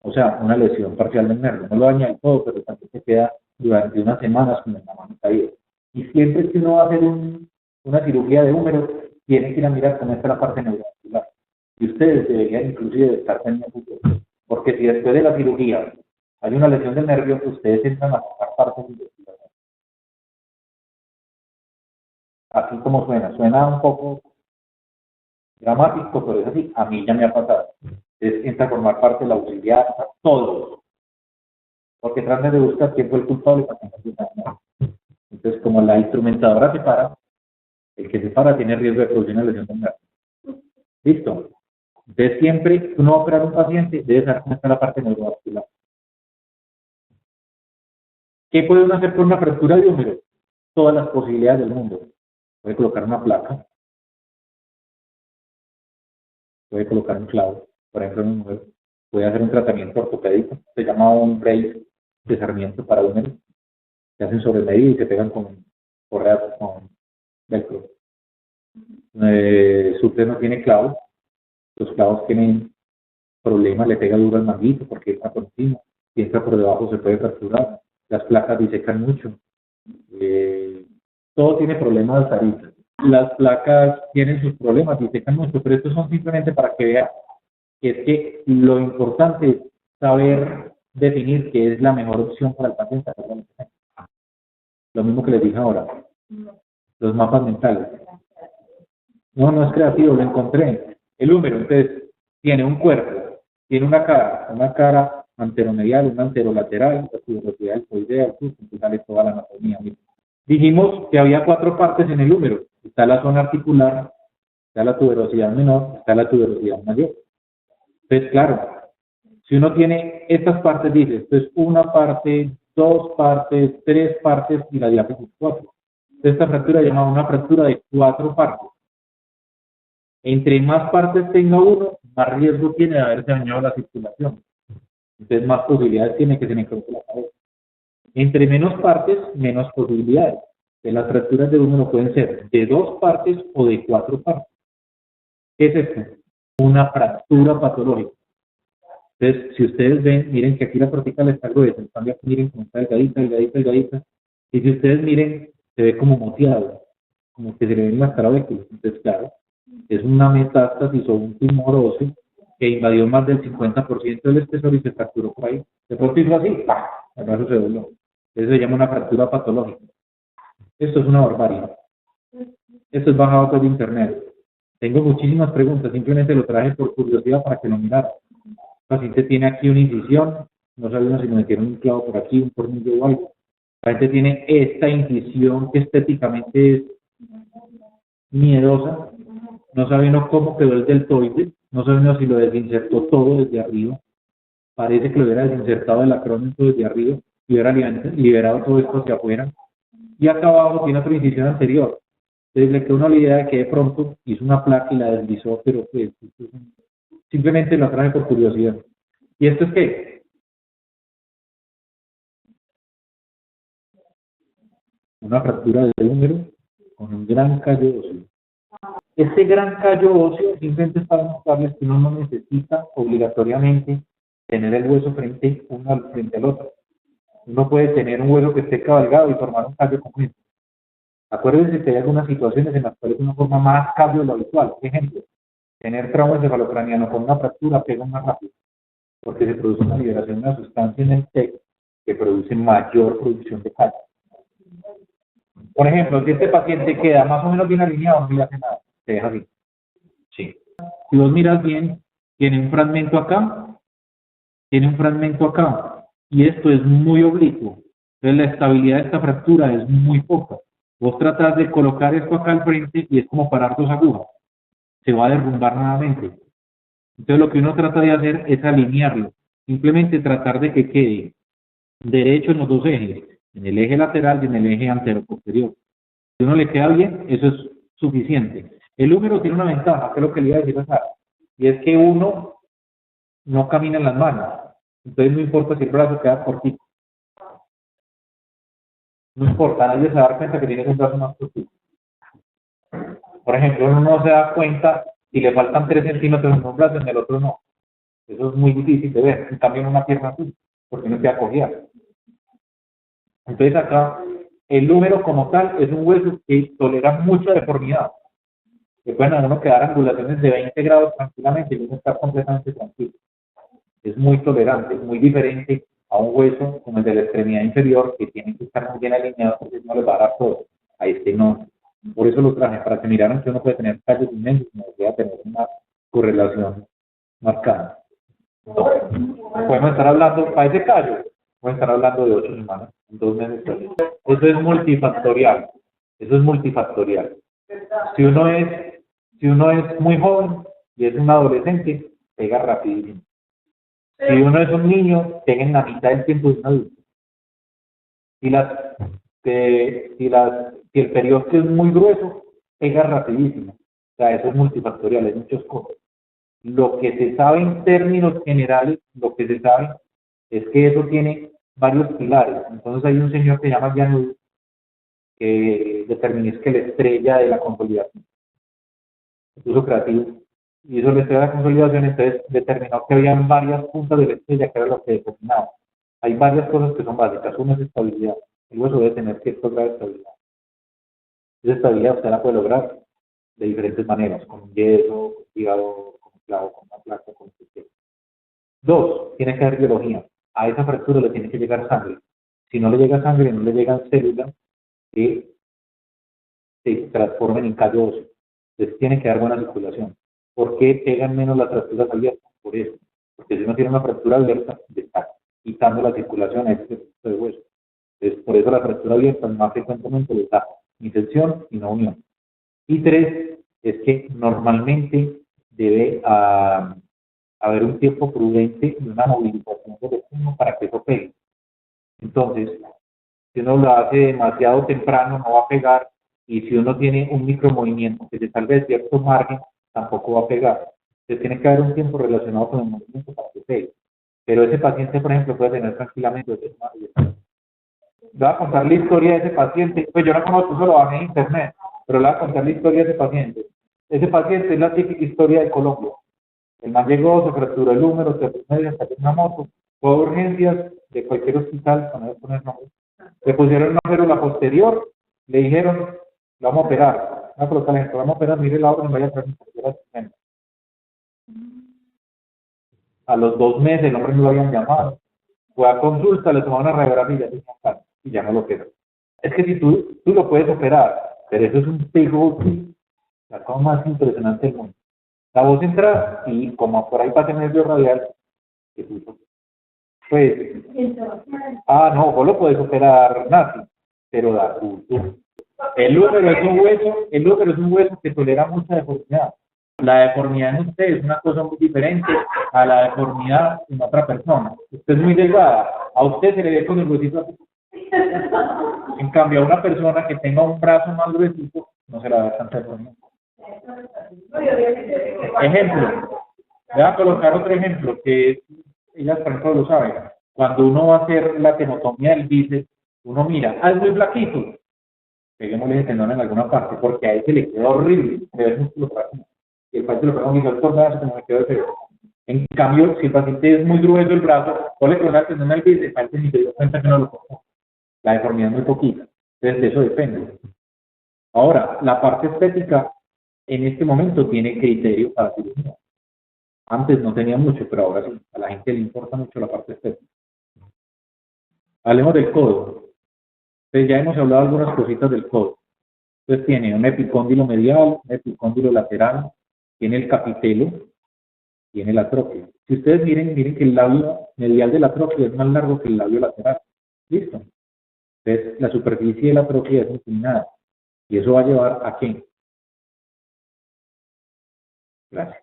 O sea, una lesión parcial del nervio. No lo daña del todo, pero también se queda durante unas semanas con la mano caída. Y siempre que uno va a hacer una cirugía de húmero, tiene que ir a mirar cómo está la parte neurovascular. Y ustedes deberían inclusive estar pendientes, porque si después de la cirugía hay una lesión del nervio, ustedes entran a tocar partes de investigación. Así como suena un poco dramático, pero es así, a mí ya me ha pasado. Entonces entra a formar parte de la auxiliar, todos, porque tratan de buscar quién fue el culpable para que no se dañe. Entonces, como la instrumentadora se para, el que se para tiene riesgo de producir una lesión del nervio. ¿Listo? Entonces, siempre que uno va a operar a un paciente, debe saber cómo está la parte neurovascular. ¿Qué puede uno hacer con una fractura de húmero? Todas las posibilidades del mundo. Puede colocar una placa, puede colocar un clavo, por ejemplo, en un húmero, puede hacer un tratamiento ortopédico, se llama un brace de Sarmiento para húmero, se hacen sobre medida y se pegan con correas con velcro. Suple no tiene clavos, los clavos tienen problemas, le pega duro al manguito porque entra por encima, si entra por debajo se puede fracturar, las placas disecan mucho, todo tiene problemas de aristas. Las placas tienen sus problemas, disecan mucho, pero estos son simplemente para que vean que es que lo importante es saber definir qué es la mejor opción para el paciente. Lo mismo que les dije ahora, los mapas mentales. No es creativo, lo encontré. El húmero, entonces, tiene un cuerpo, tiene una cara anteromedial, una anterolateral, la tuberosidad deltoidea, sale toda la anatomía. Dijimos que había 4 partes en el húmero. Está la zona articular, está la tuberosidad menor, está la tuberosidad mayor. Entonces, claro, si uno tiene estas partes, dice, esto es una parte, 2 partes, 3 partes y la diáfisis 4. Esta fractura se llama una fractura de 4 partes. Entre más partes tenga uno, más riesgo tiene de haberse dañado la circulación. Entonces, más posibilidades tiene que se necrote la cabeza. Entre menos partes, menos posibilidades. De las fracturas de húmero pueden ser de 2 partes o de 4 partes. ¿Qué es esto? Una fractura patológica. Entonces, si ustedes ven, miren que aquí la cortical está gruesa, en cambio aquí miren cómo está delgadita, delgadita, delgadita. Y si ustedes miren, se ve como moteado, como que se le ven las carabéculas. Entonces, claro, es una metástasis o un tumor óseo que invadió más del 50% del espesor y se fracturó por ahí. De pronto hizo así, ¡pah! El brazo se dobló. Eso se llama una fractura patológica. Esto es una barbarie. Esto es bajado por internet. Tengo muchísimas preguntas, simplemente lo traje por curiosidad para que lo mirara. El paciente tiene aquí una incisión, no sabemos si me metieron un clavo por aquí, un tornillo o algo. La gente tiene esta incisión que estéticamente es miedosa, no sabe uno cómo quedó el deltoide, no sabe uno si lo desinsertó todo desde arriba, parece que lo hubiera desinsertado el acrónimo desde arriba y hubiera liberado todo esto hacia afuera. Y acá abajo tiene otra incisión anterior. Entonces le quedó una idea de que de pronto hizo una placa y la deslizó, pero pues simplemente lo traje por curiosidad. ¿Y esto es qué? Una fractura del húmero con un gran callo óseo. Este gran callo óseo simplemente es para mostrarles que uno no necesita obligatoriamente tener el hueso frente al otro. Uno puede tener un hueso que esté cabalgado y formar un callo como este. Acuérdense que hay algunas situaciones en las cuales uno forma más callo de lo habitual. Por ejemplo, tener trauma encefalocraniano con una fractura pega más rápido, porque se produce una liberación de una sustancia en el TEC que produce mayor producción de calcio. Por ejemplo, si este paciente queda más o menos bien alineado, no le hace nada, se deja así. Sí. Si vos miras bien, tiene un fragmento acá, y esto es muy oblicuo. Entonces la estabilidad de esta fractura es muy poca. Vos tratás de colocar esto acá al frente y es como parar dos agujas. Se va a derrumbar nuevamente. Entonces lo que uno trata de hacer es alinearlo. Simplemente tratar de que quede derecho en los dos ejes, en el eje lateral y en el eje antero-posterior. Si uno le queda bien, eso es suficiente. El húmero tiene una ventaja, que es lo que le iba a decir a Sara, y es que uno no camina en las manos. Entonces no importa si el brazo queda cortito. No importa, nadie se da cuenta que tienes un brazo más cortito. Por ejemplo, uno no se da cuenta si le faltan 3 centímetros en un brazo y en el otro no. Eso es muy difícil de ver. En cambio, en una pierna así, porque no queda cogida. Entonces acá, el húmero como tal es un hueso que tolera mucha deformidad. Que pueden a uno quedar angulaciones de 20 grados tranquilamente y uno está completamente tranquilo. Es muy tolerante, es muy diferente a un hueso como el de la extremidad inferior, que tiene que estar muy bien alineado porque no les va a dar todo. A este no. Por eso lo traje, para que miraran que uno puede tener callos inmensos y no puede tener una correlación marcada. Podemos estar hablando, para ese callo, podemos estar hablando de 8 semanas, 2 meses. Eso es multifactorial. Eso es multifactorial. Si uno es muy joven y es un adolescente, pega rapidísimo. Si uno es un niño, pega en la mitad del tiempo de un adulto. Si el periodo es muy grueso, pega rapidísimo. O sea, eso es multifactorial, hay muchas cosas. Lo que se sabe en términos generales, lo que se sabe es que eso tiene varios pilares. Entonces hay un señor que se llama Jan que determinó que la estrella de la consolidación, el uso creativo, hizo la estrella de la consolidación, entonces determinó que había varias puntas de la estrella que era lo que determinaba. Hay varias cosas que son básicas. Una es estabilidad. El hueso debe tener cierto grado de estabilidad. Esa estabilidad usted la puede lograr de diferentes maneras, con un yeso, con hígado, con un clavo, con una placa, con un sistema. 2, tiene que haber biología. A esa fractura le tiene que llegar sangre. Si no le llega sangre, no le llegan células que se transformen en callo óseo. Entonces tiene que dar buena circulación. ¿Por qué pegan menos las fracturas abiertas? Por eso. Porque si uno tiene una fractura abierta, le está quitando la circulación a este tipo de hueso. Entonces, por eso la fractura abierta más frecuentemente le da infección y no unión. Y 3, es que normalmente debe haber un tiempo prudente y una movilización del estómago para que eso pegue. Entonces, si uno lo hace demasiado temprano, no va a pegar, y si uno tiene un micromovimiento que se salga de cierto margen, tampoco va a pegar. Entonces, tiene que haber un tiempo relacionado con el movimiento para que pegue. Pero ese paciente, por ejemplo, puede tener tranquilamente 8 semanas. Le voy a contar la historia de ese paciente. Pues yo no conozco, eso lo bajé en internet, pero le voy a contar la historia de ese paciente. Ese paciente es la típica historia de Colombia. El man llegó, se fracturó el húmero, se fue medio hasta una moto, fue a urgencias de cualquier hospital, para no poner nombre. Le pusieron una férula posterior, le dijeron, lo vamos a operar. No, pero talento, vamos a operar, mire la hora, no vaya a traer ni. A los 2 meses el hombre no lo habían llamado. Fue a consulta, le tomaron una radiografía y ya no lo operó. Es que si tú lo puedes operar, pero eso es un pegote, la cosa más impresionante del mundo. La voz entra y como por ahí pasa el nervio radial, pues, no, vos lo puedes operar nazi, pero da gusto. El útero es un hueso que tolera mucha deformidad. La deformidad en usted es una cosa muy diferente a la deformidad en otra persona. Usted es muy delgada, a usted se le ve con el huesito así. En cambio, a una persona que tenga un brazo más gruesito, no se le va a dar tanta deformidad. Ejemplo, voy a colocar otro ejemplo que ellas por ejemplo lo saben. Cuando uno va a hacer la tenotomía del bíceps, uno mira, es muy flaquito, peguémosle ese tendón en alguna parte, porque a él se le queda horrible, de ver músculo frágil. Y el paciente lo pega y dice, el brazo como me quedó de feo. En cambio, si el paciente es muy grueso el brazo, o le coloca el tendón al bíceps, el paciente ni se dio cuenta que no lo cortó. La deformidad es muy poquita, entonces de eso depende. Ahora, la parte estética en este momento tiene criterio para cirugía. Antes no tenía mucho, pero ahora sí, a la gente le importa mucho la parte estética. Hablemos del codo. Entonces ya hemos hablado algunas cositas del codo. Entonces tiene un epicóndilo medial, un epicóndilo lateral, tiene el capitelo, tiene la tróquea. Si ustedes miren que el labio medial de la tróquea es más largo que el labio lateral. ¿Listo? Entonces la superficie de la tróquea es inclinada. ¿Y eso va a llevar a qué? Gracias.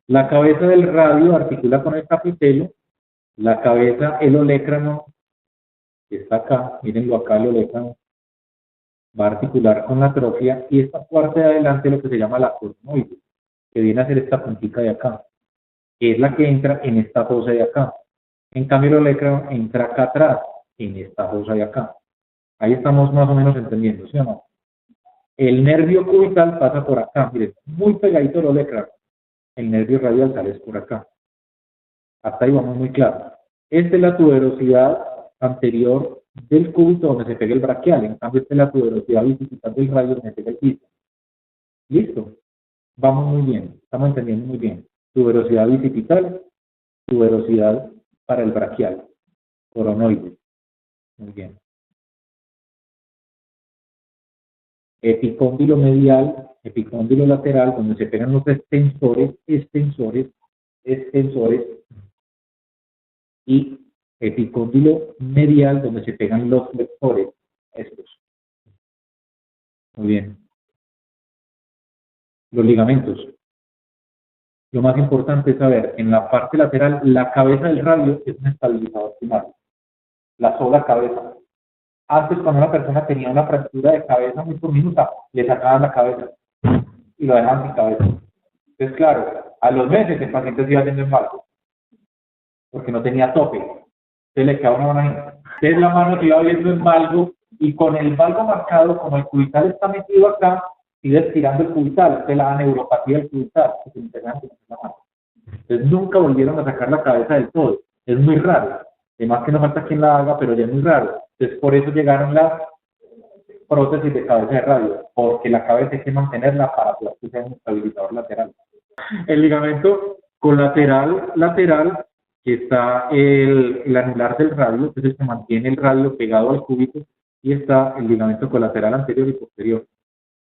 La cabeza del radio articula con el capitelo, la cabeza, el olecrano, que está acá, mírenlo acá, el olecrano, va a articular con la tróquea, y esta parte de adelante lo que se llama la cosmoide, que viene a ser esta puntita de acá, que es la que entra en esta fosa de acá. En cambio, el olecrano entra acá atrás, en esta fosa de acá. Ahí estamos más o menos entendiendo, ¿sí o no? El nervio cubital pasa por acá, miren, muy pegadito al olecrano. El nervio radial sale por acá. Hasta ahí vamos muy claro. Esta es la tuberosidad anterior del cúbito donde se pega el braquial. En cambio, esta es la tuberosidad bicipital del radio donde se pega el bíceps. ¿Listo? Vamos muy bien. Estamos entendiendo muy bien. Tuberosidad bicipital, tuberosidad para el braquial. Coronoide. Muy bien. Epicóndilo medial, epicóndilo lateral, donde se pegan los extensores, y epicóndilo medial, donde se pegan los flexores, estos. Muy bien. Los ligamentos. Lo más importante es saber, en la parte lateral, la cabeza del radio es un estabilizador primario. La sola cabeza. Antes, cuando una persona tenía una fractura de cabeza muy diminuta, le sacaban la cabeza y lo dejaban sin cabeza. Entonces, claro, a los meses el paciente se iba haciendo embalgo, porque no tenía tope. Entonces le quedaba una mano ahí. Entonces la mano se iba viendo embalgo, y con el valgo marcado, como el cubital está metido acá, sigue estirando el cubital. Entonces la neuropatía del cubital, que se integra con la mano. Entonces nunca volvieron a sacar la cabeza del todo. Es muy raro. Además que no falta quien la haga, pero ya es muy raro. Entonces por eso llegaron las prótesis de cabeza de radio, porque la cabeza hay que mantenerla para poder que sea un estabilizador lateral. El ligamento colateral, que está el anular del radio, entonces se mantiene el radio pegado al cúbito, y está el ligamento colateral anterior y posterior,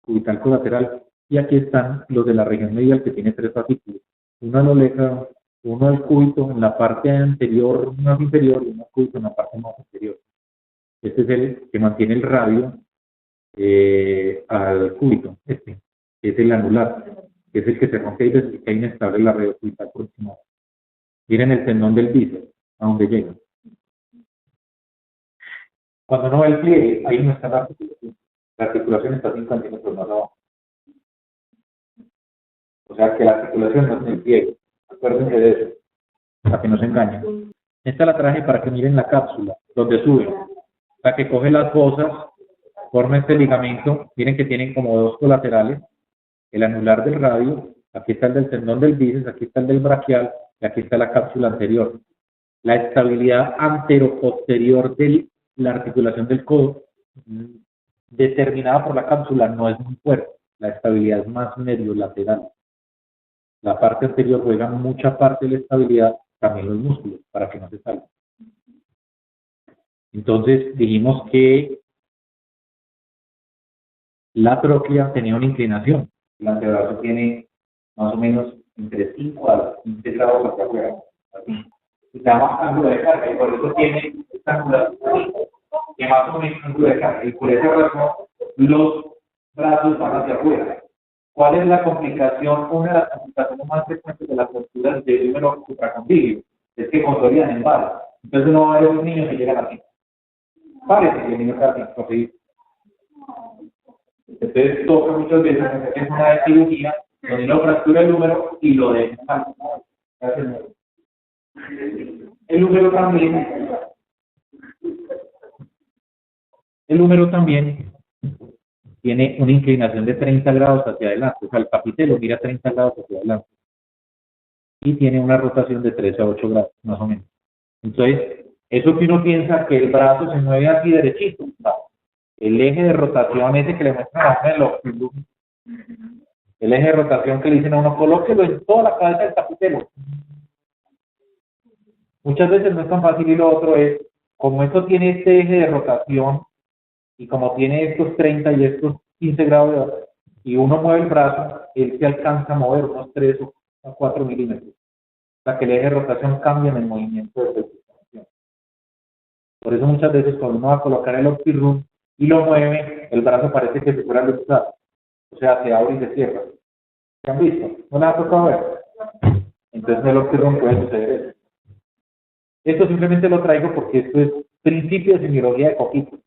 cubital colateral, y aquí están los de la región medial, que tiene 3 fascículos, uno al olecrano, uno al cúbito en la parte anterior más inferior y uno al cúbito en la parte más superior. Este es el que mantiene el radio al cúbito, este es el anular, que es el que se rompe y desde que hay inestable la red cubital proximal. Miren el tendón del bíceps, a donde llega. Cuando uno ve el pliegue, ahí no está la articulación. La articulación está 5 centímetros más abajo. O sea que la articulación no es el pliegue. Acuérdense de eso, para que no se engañen. Esta la traje para que miren la cápsula, donde sube. La que coge las fosas, forma este ligamento. Miren que tienen como 2 colaterales, el anular del radio Aquí está el del tendón del bíceps, aquí está el del braquial y aquí está la cápsula anterior. La estabilidad antero-posterior de la articulación del codo, determinada por la cápsula, no es muy fuerte. La estabilidad es más medio lateral. La parte anterior juega mucha parte de la estabilidad, también los músculos, para que no se salga. Entonces dijimos que la tróclea tenía una inclinación. El antebrazo tiene más o menos entre 5 a 15 grados hacia afuera. Así. Se llama ángulo de carga y por eso tiene esta angulación que más o menos ángulo de carga. Y por esa razón los brazos van hacia afuera. ¿Cuál es la complicación? Una de las complicaciones más frecuentes de las posturas del húmero supracondilio es que consolidan en balas. Entonces no va a haber un niño que llega así. Parece que el niño está así. Entonces toca muchas veces es una cirugía donde uno fractura el húmero y lo deja. El húmero también tiene una inclinación de 30 grados hacia adelante, o sea, el capitelo mira 30 grados hacia adelante y tiene una rotación de 3 a 8 grados, más o menos. Entonces, eso que uno piensa que el brazo se mueve así derechito, no. El eje de rotación ese que le muestran a uno el eje de rotación que le dicen a uno, colóquelo en toda la cabeza del capitelo. Muchas veces no es tan fácil y lo otro es, como esto tiene este eje de rotación y como tiene estos 30 y estos 15 grados y uno mueve el brazo, él se alcanza a mover unos 3 o 4 milímetros. O sea que el eje de rotación cambia en el movimiento de rotación. Por eso muchas veces cuando uno va a colocar el OptiRoom y lo mueve, el brazo parece que se fuera a luxar. O sea, se abre y se cierra. ¿Se han visto? ¿No les ha tocado ver? Entonces en el OptiRoom puede suceder eso. Esto simplemente lo traigo porque esto es principio de semiología de coquito.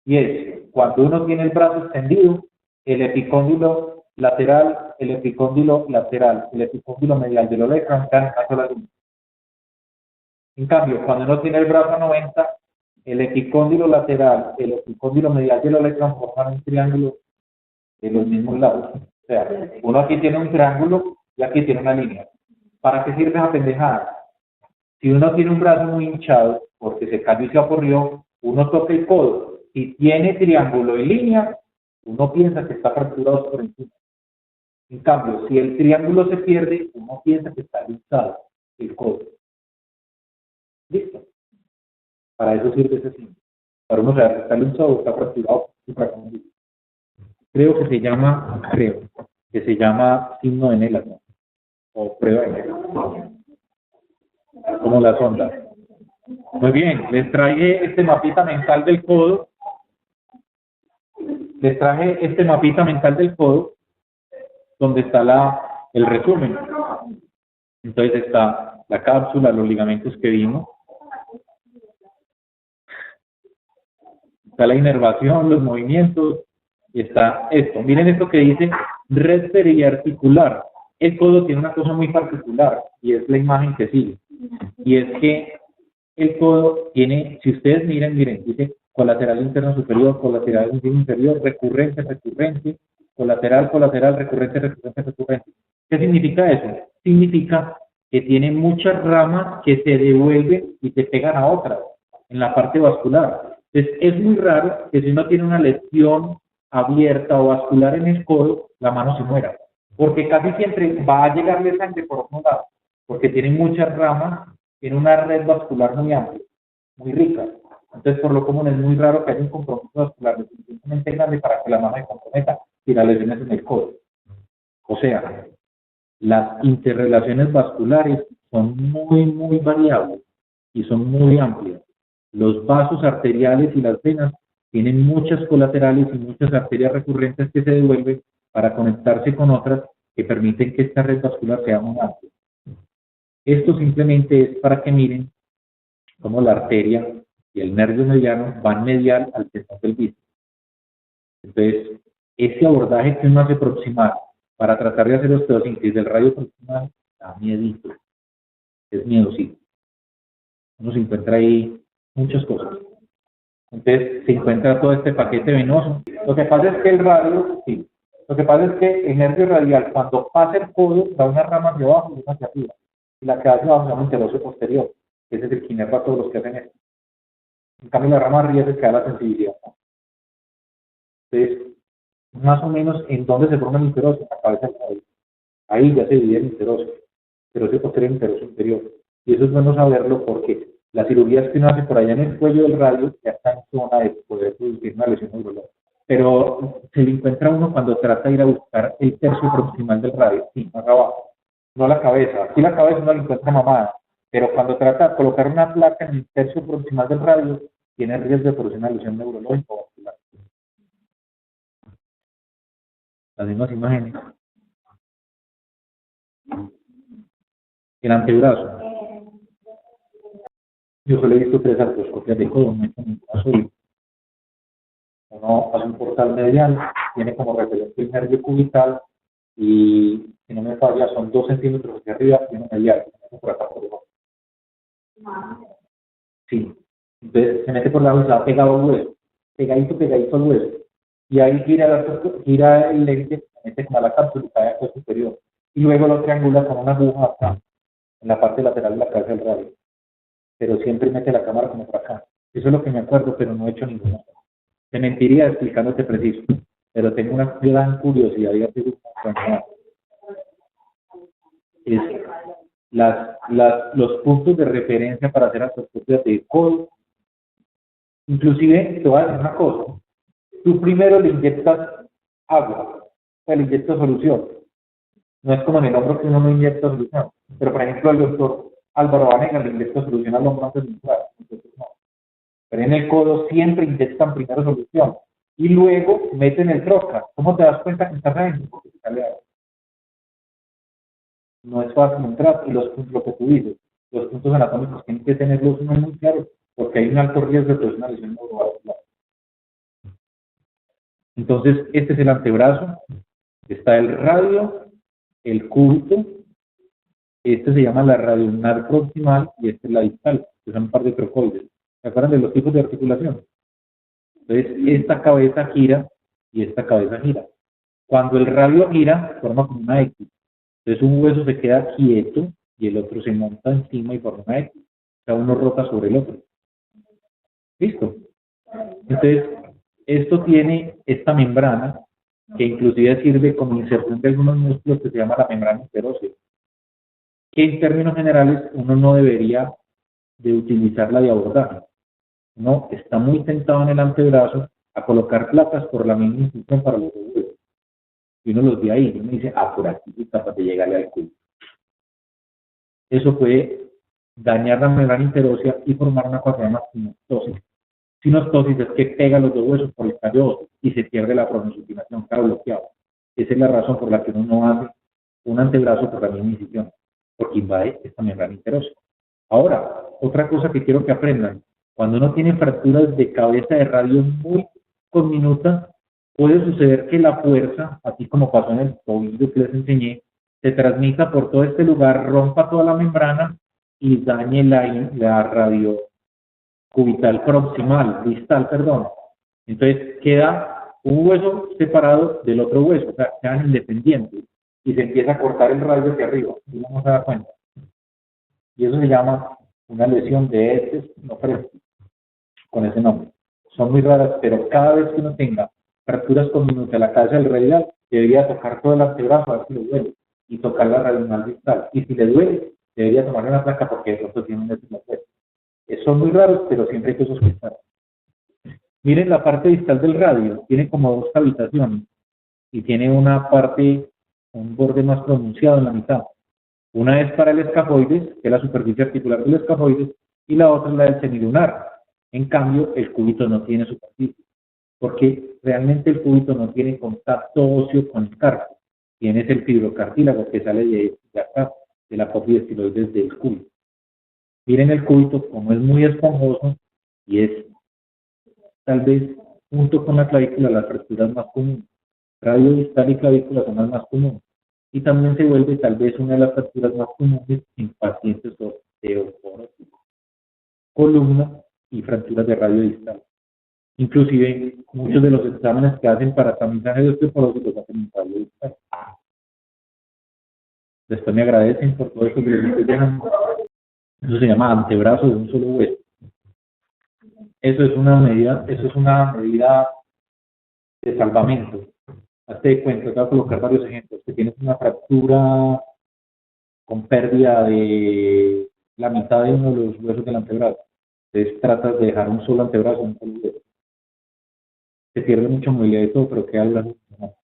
Y es, cuando uno tiene el brazo extendido, el epicóndilo lateral, el epicóndilo medial del olecranon están en una sola línea. En cambio, cuando uno tiene el brazo a 90, el epicóndilo lateral, el epicóndilo medial del olecranon forman un triángulo de los mismos lados. O sea, uno aquí tiene un triángulo y aquí tiene una línea. ¿Para qué sirve esa pendejada? Si uno tiene un brazo muy hinchado, porque se cayó y se aporrió, uno toca el codo. Si tiene triángulo y línea, uno piensa que está fracturado por encima. En cambio, si el triángulo se pierde, uno piensa que está luxado el codo. ¿Listo? Para eso sirve ese símbolo. Para uno saber si está luxado o está fracturado. Creo que se llama signo de Nela, ¿no? O prueba de Nela. Como la sonda. Muy bien, les traje este mapita mental del codo. Donde está el resumen. Entonces está la cápsula, los ligamentos que vimos. Está la inervación, los movimientos. Y está esto. Miren esto que dice red periarticular. El codo tiene una cosa muy particular y es la imagen que sigue. Y es que el codo tiene, si ustedes miren, dice colateral interno superior, colateral interno inferior, recurrente, colateral, recurrente. ¿Qué significa eso? Significa que tiene muchas ramas que se devuelven y se pegan a otras en la parte vascular. Entonces, es muy raro que si uno tiene una lesión abierta o vascular en el codo, la mano se muera. Porque casi siempre va a llegarle sangre por otro lado. Porque tiene muchas ramas, tiene una red vascular muy amplia, muy rica. Entonces, por lo común, es muy raro que haya un compromiso vascular lo suficientemente grande para que la mano se comprometa y la lesión es en el codo. O sea, las interrelaciones vasculares son muy variables y son muy amplias. Los vasos arteriales y las venas tienen muchas colaterales y muchas arterias recurrentes que se devuelven para conectarse con otras que permiten que esta red vascular sea muy amplia. Esto simplemente es para que miren cómo la arteria y el nervio mediano van medial al tendón del bíceps. Entonces, ese abordaje que uno hace proximal para tratar de hacer osteosíntesis del radio proximal da miedito. Es miedosito. Uno se encuentra ahí muchas cosas. Entonces, se encuentra todo este paquete venoso. Lo que pasa es que el radio, sí, Lo que pasa es que el nervio radial, cuando pasa el codo, da una rama hacia abajo y una hacia arriba. Y la que va hacia abajo se llama interoseo posterior. Ese es el que inerva a todos los que hacen esto. En cambio, la rama arriba es el que da la sensibilidad. Entonces, más o menos, ¿en dónde se forma el interoseo? En la cabeza del cabello. Ahí ya se divide el interoseo. Interoseo posterior y interoseo inferior. Y eso es bueno saberlo porque las cirugías que uno hace por allá en el cuello del radio ya están en zona de poder producir una lesión neurológica. Pero se le encuentra uno cuando trata de ir a buscar el tercio proximal del radio, sí, más abajo, no la cabeza. Aquí la cabeza no la encuentra mamada, pero cuando trata de colocar una placa en el tercio proximal del radio, tiene riesgo de producir una lesión neurológica o vascular. Las mismas imágenes. El antebrazo. Yo solo he visto 3 artroscopias de codo, no he visto ninguna sola. Uno hace un portal medial, tiene como referencia el nervio cubital y, si no me falla, son 2 centímetros hacia arriba y uno medial, por acá por debajo. Sí, entonces se mete por debajo y se va pegado al hueso, pegadito al hueso. Y ahí gira el lente, se mete como a la cápsula y cae al superior. Y luego lo triangula con una aguja acá, en la parte lateral de la cabeza del radio. Pero siempre mete la cámara como por acá. Eso es lo que me acuerdo, pero no he hecho ninguna. Te mentiría explicándote preciso, pero tengo una gran curiosidad y así es los puntos de referencia para hacer artroscopias de codo. Inclusive, te voy a decir una cosa, tú primero le inyectas agua, o le inyectas solución. No es como en el hombro que uno no inyecta solución, pero por ejemplo el doctor Álvaro Vanegas le inyecta solución al hombro antes de entrar, entonces no. Pero en el codo siempre inyectan primero solución y luego meten el troca. ¿Cómo te das cuenta que estás adentro? Porque te sale agua. No es fácil entrar y lo que tú dices, los puntos anatómicos tienen que tenerlos muy claros porque hay un alto riesgo de una lesión neurovascular. Entonces, este es el antebrazo, está el radio, el cúbito, este se llama la radioulnar proximal y este es la distal, que son un par de trocoides. ¿Se acuerdan de los tipos de articulación? Entonces, esta cabeza gira y esta cabeza gira. Cuando el radio gira, forma como una X. Entonces, un hueso se queda quieto y el otro se monta encima y forma una X. Cada uno rota sobre el otro. ¿Listo? Entonces, esto tiene esta membrana que inclusive sirve como inserción de algunos músculos que se llama la membrana interósea. Que en términos generales uno no debería de utilizarla de abordaje. Uno está muy tentado en el antebrazo a colocar placas por la misma instrucción para los huesos. Y uno los ve ahí y uno dice, por aquí está para llegarle al culo. Eso puede dañar la membrana interósea y formar una cosa que se llama sinostosis. Sinostosis es que pega los dos huesos por el tallo óseo y se pierde la pronosupinación, queda bloqueado. Esa es la razón por la que uno no hace un antebrazo por la misma incisión, porque invade esta membrana interósea. Ahora, otra cosa que quiero que aprendan, cuando uno tiene fracturas de cabeza de radio muy conminutas, puede suceder que la fuerza, así como pasó en el tobillo que les enseñé, se transmita por todo este lugar, rompa toda la membrana y dañe la radio cubital proximal, distal, perdón. Entonces queda un hueso separado del otro hueso, o sea, quedan independientes y se empieza a cortar el radio hacia arriba y uno no se da cuenta. Y eso se llama una lesión de esternocleidomastoidea, con ese nombre. Son muy raras, pero cada vez que uno tenga fracturas conminutas de la cabeza del radial, debería tocar todo el antebrazo a ver si le duele y tocar la radioulnar distal. Y si le duele, debería tomar una placa porque de pronto tiene un esternocleido. Son muy raros, pero siempre hay que sospechar. Miren la parte distal del radio, tiene como 2 cavitaciones y tiene una parte, un borde más pronunciado en la mitad. Una es para el escafoides, que es la superficie articular del escafoides, y la otra es la del semilunar. En cambio, el cúbito no tiene superficie, porque realmente el cúbito no tiene contacto óseo con el carpo. Tienes el fibrocartílago que sale de acá, de la apófisis estiloides del cúbito. Miren el cúbito como es muy esponjoso y es tal vez junto con la clavícula las fracturas más comunes. Radio distal y clavícula son las más comunes. Y también se vuelve tal vez una de las fracturas más comunes en pacientes osteoporóticos. Columna y fracturas de radio distal. Inclusive, muchos de los exámenes que hacen para tamizaje de osteoporosis los hacen en radio distal. Después me agradecen por todo esto que les estoy dejando. Eso se llama antebrazo de un solo hueso. Eso es una medida de salvamento. Hazte de cuenta, te voy a colocar varios ejemplos. Que tienes una fractura con pérdida de la mitad de uno de los huesos del antebrazo. Entonces tratas de dejar un solo antebrazo, un solo hueso. Se pierde mucha movilidad y todo, pero queda algo funcional.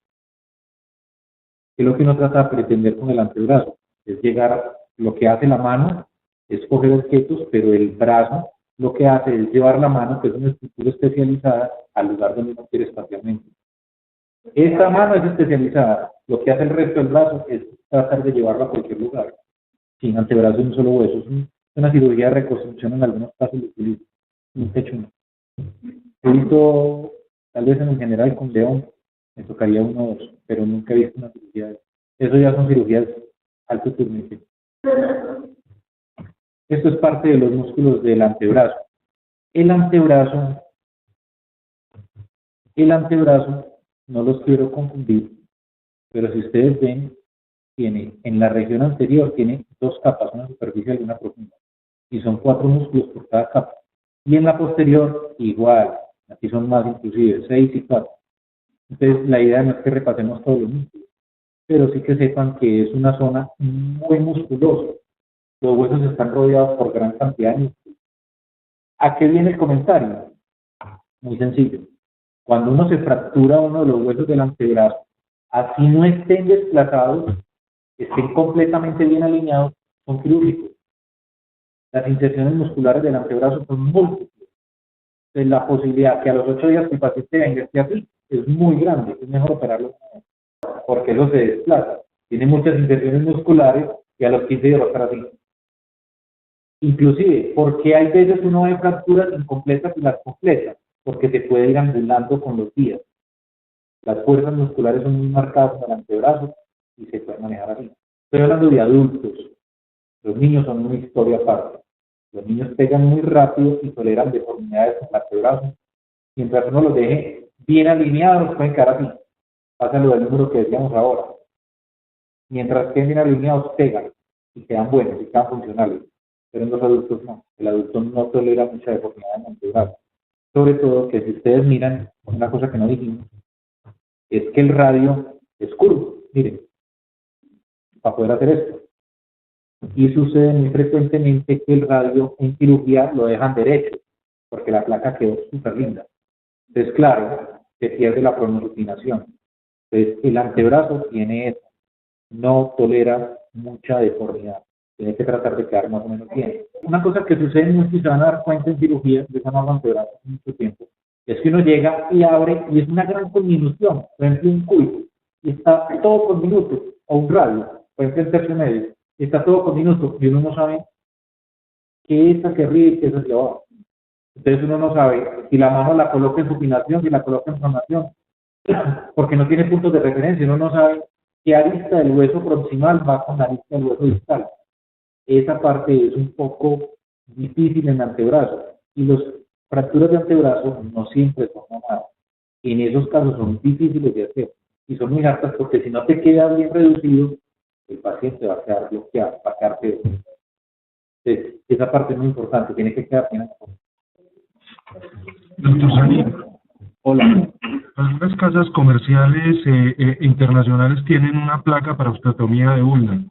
¿Qué es lo que uno trata de pretender con el antebrazo? Es llegar, lo que hace la mano es coger objetos, pero el brazo lo que hace es llevar la mano, que es una estructura especializada, al lugar donde uno quiere espacialmente. Esta mano es especializada. Lo que hace el resto del brazo es tratar de llevarla a cualquier lugar. Sin antebrazo de un solo hueso. Es una cirugía de reconstrucción, en algunos casos lo utilizo. Un techo no. He visto, tal vez en general con León, me tocaría uno o dos, pero nunca he visto una cirugía de eso. Eso ya son cirugías alto turnicio. Esto es parte de los músculos del antebrazo. El antebrazo, no los quiero confundir, pero si ustedes ven, tiene en la región anterior tiene dos capas, una superficial y una profunda, y son 4 músculos por cada capa. Y en la posterior, igual, aquí son más inclusive, 6 y 4. Entonces, la idea no es que repasemos todos los músculos, pero sí que sepan que es una zona muy musculosa. Los huesos están rodeados por gran cantidad de músculos. ¿A qué viene el comentario? Muy sencillo. Cuando uno se fractura uno de los huesos del antebrazo, así no estén desplazados, estén completamente bien alineados, son quirúrgicos. Las inserciones musculares del antebrazo son múltiples. Entonces, la posibilidad que a los 8 días que el paciente venga esté así es muy grande. Es mejor operarlo porque eso se desplaza. Tiene muchas inserciones musculares y a los 15 días va a estar así. Inclusive, porque hay veces uno ve fracturas incompletas y las completas, porque se puede ir ambulando con los días. Las fuerzas musculares son muy marcadas en el antebrazo y se puede manejar así. Estoy hablando de adultos. Los niños son una historia aparte. Los niños pegan muy rápido y toleran deformidades en el antebrazo. Mientras uno los deje bien alineados, pueden quedar así. Pasa lo del número que decíamos ahora. Mientras queden bien alineados, pegan y quedan buenos y quedan funcionales. Pero en los adultos no. El adulto no tolera mucha deformidad en el antebrazo. Sobre todo que si ustedes miran, una cosa que no dijimos, es que el radio es curvo. Miren, para poder hacer esto. Y sucede muy frecuentemente que el radio en cirugía lo dejan derecho, porque la placa quedó súper linda. Entonces, claro, se pierde la pronucleación. Entonces, el antebrazo tiene eso. No tolera mucha deformidad. Tiene que tratar de quedar más o menos bien. Una cosa que sucede mucho y se van a dar cuenta en cirugía, de esa no antebrazo hace mucho tiempo, es que uno llega y abre y es una gran conminución, por ejemplo un cubo, y está todo con minutos, o un radio, por ejemplo el tercio medio, y está todo con minutos, y uno no sabe qué es hacia arriba y qué es hacia abajo. Entonces uno no sabe si la mano la coloca en supinación, si la coloca en pronación, porque no tiene puntos de referencia, uno no sabe qué arista del hueso proximal va con la arista del hueso distal. Esa parte es un poco difícil en el antebrazo, y las fracturas de antebrazo no siempre son mamadas. En esos casos son difíciles de hacer y son muy hartas porque si no te queda bien reducido, el paciente va a quedar bloqueado, va a quedar peor. Entonces, esa parte es muy importante, tiene que quedar bien. Doctor Sani, Hola. algunas casas comerciales internacionales tienen una placa para osteotomía de ulna.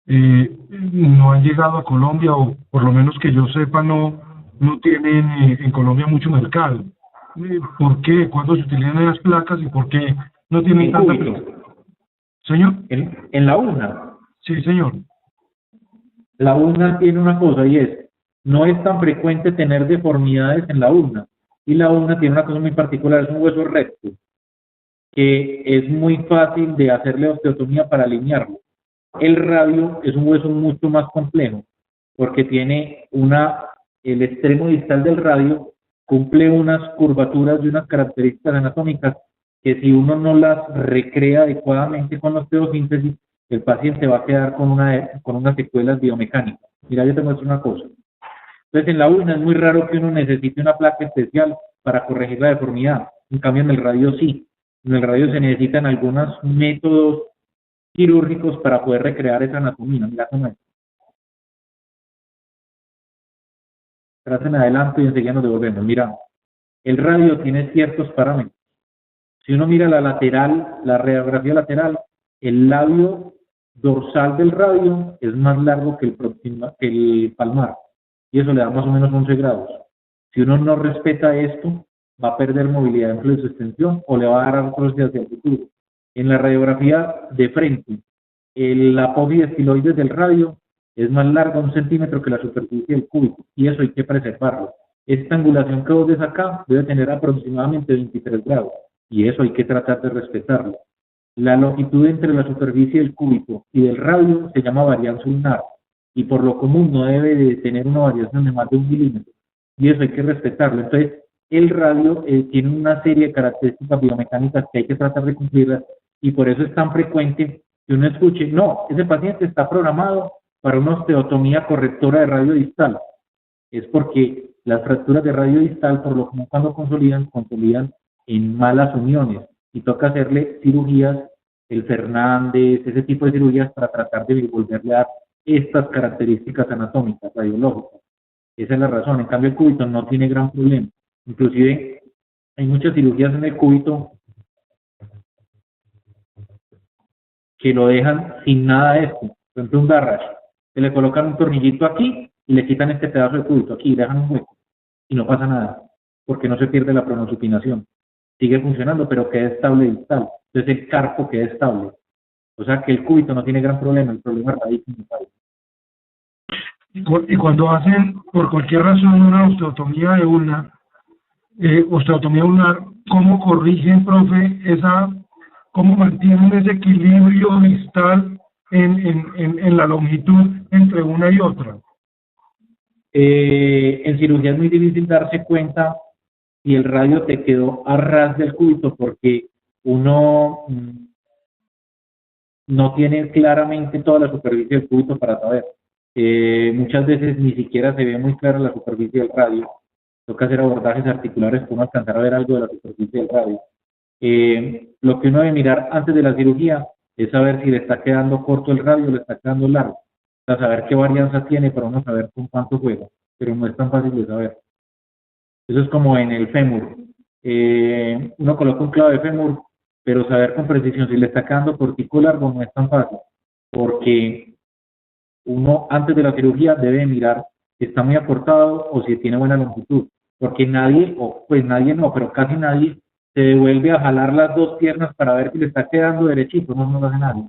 No han llegado a Colombia, o por lo menos que yo sepa, no tienen en Colombia mucho mercado. ¿Por qué? ¿Cuándo se utilizan las placas y por qué no tienen tanta placa? ¿Señor? En la ulna. Sí, señor. La ulna tiene una cosa y es, no es tan frecuente tener deformidades en la ulna. Y la ulna tiene una cosa muy particular, es un hueso recto, que es muy fácil de hacerle osteotomía para alinearlo. El radio es un hueso mucho más complejo, porque tiene el extremo distal del radio cumple unas curvaturas y unas características anatómicas que si uno no las recrea adecuadamente con la osteosíntesis, el paciente va a quedar con unas secuelas biomecánicas. Mira, yo te muestro una cosa. Entonces, en la ulna es muy raro que uno necesite una placa especial para corregir la deformidad. En cambio, en el radio sí. En el radio se necesitan algunos métodos quirúrgicos para poder recrear esa anatomía. Mira cómo es. Tracen adelante y enseguida nos devolvemos. Mira, el radio tiene ciertos parámetros. Si uno mira la lateral, la radiografía lateral, el labio dorsal del radio es más largo que el palmar, y eso le da más o menos 11 grados. Si uno no respeta esto, va a perder movilidad en su extensión o le va a dar artrosis hacia el futuro. En la radiografía de frente, la apófisis estiloides del radio es más larga 1 centímetro que la superficie del cúbito, y eso hay que preservarlo. Esta angulación que vos ves acá debe tener aproximadamente 23 grados, y eso hay que tratar de respetarlo. La longitud entre la superficie del cúbito y del radio se llama varianza ulnar, y por lo común no debe de tener una variación de más de 1 milímetro, y eso hay que respetarlo. Entonces, el radio tiene una serie de características biomecánicas que hay que tratar de cumplirlas, y por eso es tan frecuente que uno escuche, no, ese paciente está programado para una osteotomía correctora de radio distal. Es porque las fracturas de radio distal, por lo común cuando consolidan en malas uniones, y toca hacerle cirugías, el Fernández, ese tipo de cirugías para tratar de volverle a dar estas características anatómicas, radiológicas. Esa es la razón. En cambio, el cúbito no tiene gran problema. Inclusive, hay muchas cirugías en el cúbito que lo dejan sin nada de esto. Por ejemplo, un garrash. Se le colocan un tornillito aquí y le quitan este pedazo de cúbito aquí y dejan un hueco. Y no pasa nada, porque no se pierde la pronosupinación. Sigue funcionando, pero queda estable distal. Entonces el carpo queda estable. O sea que el cúbito no tiene gran problema, el problema radica en el carpo. Y cuando hacen, por cualquier razón, una osteotomía de ulnar, ¿cómo corrigen, profe, cómo mantienen ese equilibrio distal en la longitud entre una y otra? En cirugía es muy difícil darse cuenta si el radio te quedó a ras del cúbito, porque uno no tiene claramente toda la superficie del cúbito para saber. Muchas veces ni siquiera se ve muy clara la superficie del radio. Toca hacer abordajes articulares para uno alcanzar a ver algo de la superficie del radio. Lo que uno debe mirar antes de la cirugía es saber si le está quedando corto el radio o le está quedando largo. Para saber qué varianza tiene, para uno saber con cuánto juega, pero no es tan fácil de saber. Eso es como en el fémur. Uno coloca un clavo de fémur, pero saber con precisión si le está quedando cortico o largo no es tan fácil, porque uno antes de la cirugía debe mirar si está muy acortado o si tiene buena longitud, porque nadie, o pues nadie no, pero casi nadie se devuelve a jalar las dos piernas para ver si le está quedando derechito, no lo hace nadie.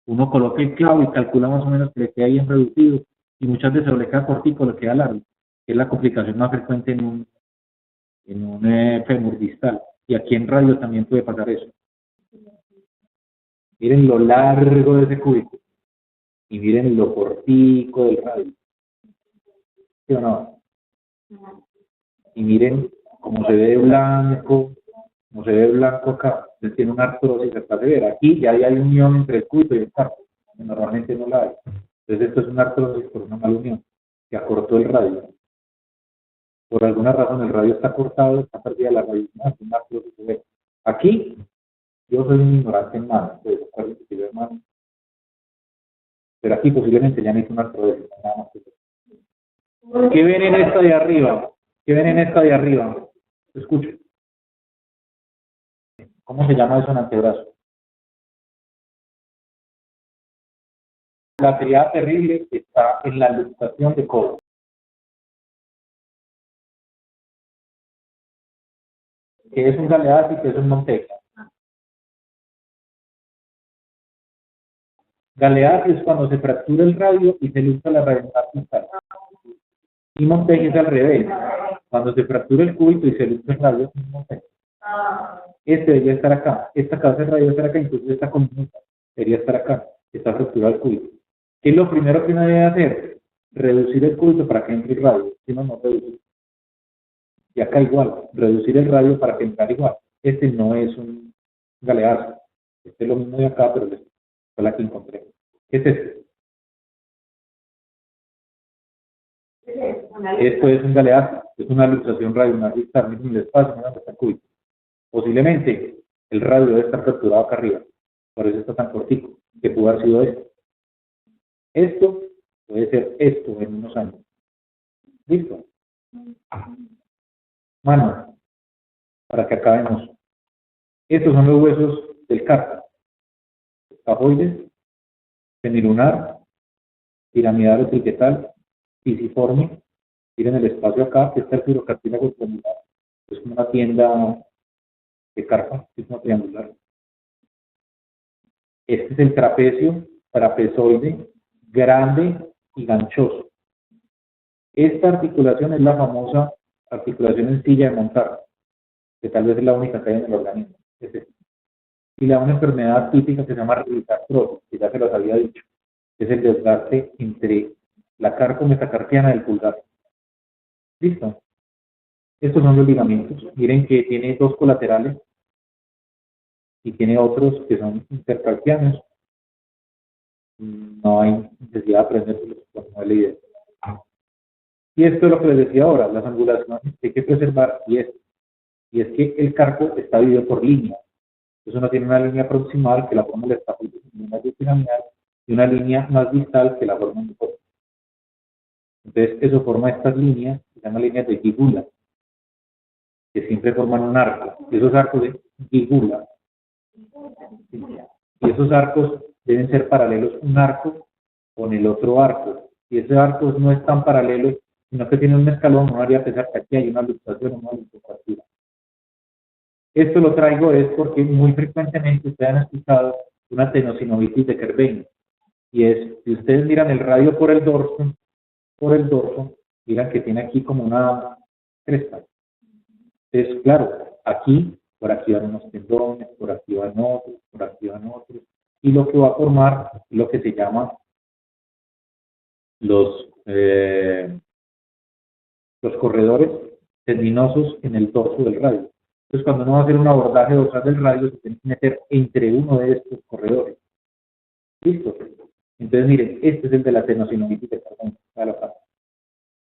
Uno coloca el clavo y calcula más o menos que le queda bien reducido, y muchas veces le queda cortico, le queda largo, que es la complicación más frecuente en un fémur distal, y aquí en radio también puede pasar eso. Miren lo largo de ese cúbito y miren lo cortico del radio, ¿sí o no? Y miren cómo se ve blanco, acá. Entonces tiene una artrosis acá severa. Aquí ya hay unión entre el cúbito y el carpo, que normalmente no la hay. Entonces esto es una artrosis por una mala unión, que acortó el radio. Por alguna razón el radio está cortado, está perdida la raíz, ¿no? Es una artrosis severa. Aquí, yo soy un ignorante en mano, entonces acuérdense que yo de mano. Pero aquí posiblemente ya necesito una artrosis, nada más que eso. ¿Qué ven en esta de arriba? ¿Qué ven en esta de arriba? Escuchen. ¿Cómo se llama eso en antebrazo? La triada terrible está en la luxación de codo. ¿Qué es un galeazzi y qué es un Monteggi? Galeazzi es cuando se fractura el radio y se luxa la radionuclear distal. Y Monteggi es al revés, cuando se fractura el cúbito y se luxa el radio, es Monteggi. Este debería estar acá, esta cabeza del radio debe estar acá, incluso esta conjunta debería estar acá, está fracturado el cúbito. ¿Qué es lo primero que uno debe hacer? Reducir el cúbito para que entre el radio, si no, no reduce. Y acá igual, reducir el radio para que entre igual. Este no es un galeazzi, este es lo mismo de acá, pero fue la que encontré. ¿Qué es este? Esto es un galeazzi, Es una luxación radionar distal, miren el espacio, miren dónde está el cúbito. Posiblemente el radio debe estar fracturado acá arriba, por eso está tan cortico, que pudo haber sido esto. Esto puede ser esto en unos años. ¿Listo? Mano, para que acabemos. Estos son los huesos del carpo. Escafoides, semilunar, piramidal o triquetal, pisiforme. Miren el espacio acá, que está el firocartílago triangular. Es como una tienda de carpa, es una triangular. Este es el trapecio, trapezoide, grande y ganchoso. Esta articulación es la famosa articulación en silla de montar, que tal vez es la única que hay en el organismo. Y la una enfermedad típica que se llama artrosis, que ya se los había dicho, es el desgaste entre la carpo metacarpiana del pulgar. ¿Listo? Estos son los ligamentos. Miren que tiene dos colaterales y tiene otros que son intercarpianos. No hay necesidad de aprendérselos por no la idea. Y esto es lo que les decía ahora, las angulaciones que hay que preservar, y es que el carpo está dividido por líneas. Entonces uno tiene una línea proximal que la forma el escafoide piramidal y una línea más distal que la forma un poco. Entonces eso forma estas líneas, que se llaman líneas de gigula, que siempre forman un arco. Y esos arcos de gigula, y esos arcos deben ser paralelos un arco con el otro arco. Y ese arco no es tan paralelo, sino que tiene un escalón, no haría pensar que aquí hay una luxación o una luxación. Esto lo traigo es porque muy frecuentemente ustedes han escuchado una tenosinovitis de Kerbein. Y es, si ustedes miran el radio por el dorso, miran que tiene aquí como una cresta. Entonces, claro, aquí, por aquí van unos tendones, por aquí van otros, y lo que va a formar lo que se llama los corredores tendinosos en el dorso del radio. Entonces, cuando uno va a hacer un abordaje dorsal del radio, se tiene que meter entre uno de estos corredores. ¿Listo? Entonces, miren, este es el de la tenosinovitis de Kerbein.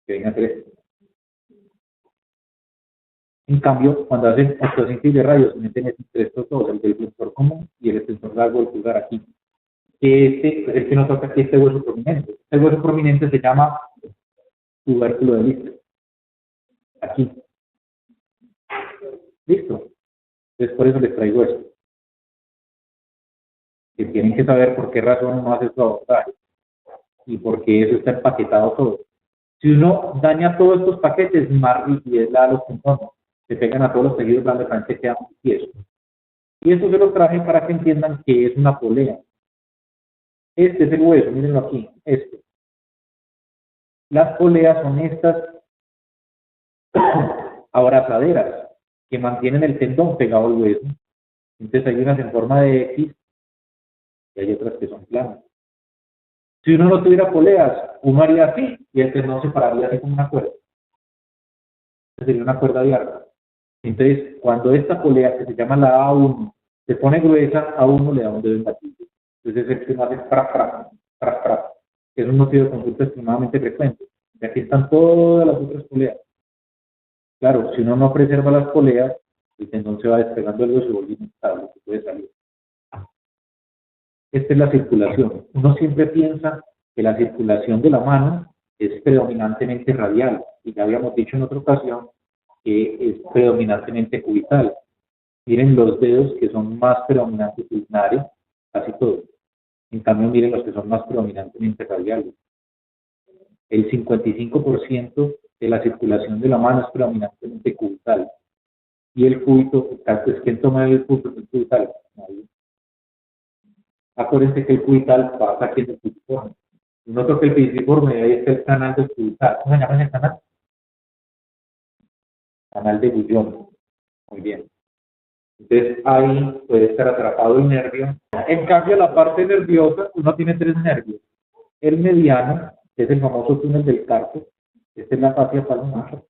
Que venga a hacer esto. En cambio, cuando hacen osteosíntesis de radio, se meten entre estos dos, el del flexor común y el extensor largo del pulgar aquí. Es que no toca aquí este hueso prominente. El hueso prominente se llama tubérculo de Lister. Aquí. ¿Listo? Entonces, por eso les traigo esto. Que tienen que saber por qué razón uno hace su abordaje y por qué eso está empaquetado todo. Si uno daña todos estos paquetes, más rigidez da a los tendones, se pegan a todos los tejidos blandos, se quedan muy tiesos. Y eso se lo traje para que entiendan que es una polea. Este es el hueso, mírenlo aquí, este. Las poleas son estas abrazaderas que mantienen el tendón pegado al hueso. Entonces hay unas en forma de X y hay otras que son planas. Si uno no tuviera poleas, uno haría así y el tendón se pararía así como una cuerda. Sería una cuerda de árbol. Entonces, cuando esta polea, que se llama la A1, se pone gruesa, a uno le da un dedo en gatillo. Entonces es el que no hace pra. Es un motivo de consulta extremadamente frecuente. Y aquí están todas las otras poleas. Claro, si uno no preserva las poleas, el tendón se va despegando el hueso y se vuelve inestable, se puede salir. Esta es la circulación. Uno siempre piensa que la circulación de la mano es predominantemente radial. Y ya habíamos dicho en otra ocasión que es predominantemente cubital. Miren los dedos que son más predominantes ulnares, casi todos. En cambio, miren los que son más predominantemente radiales. El 55% de la circulación de la mano es predominantemente cubital. Y el cúbito, es quien toma el cúbito, el cubital. Acuérdense que el cubital pasa aquí en el pisiforme. Uno toca el pisiforme y ahí está el canal del cubital. ¿Cómo se llama ese canal? Canal de Guyon. Muy bien. Entonces ahí puede estar atrapado el nervio. En cambio, la parte nerviosa, uno tiene tres nervios. El mediano, que es el famoso túnel del carpo. Esta es la fascia palmar.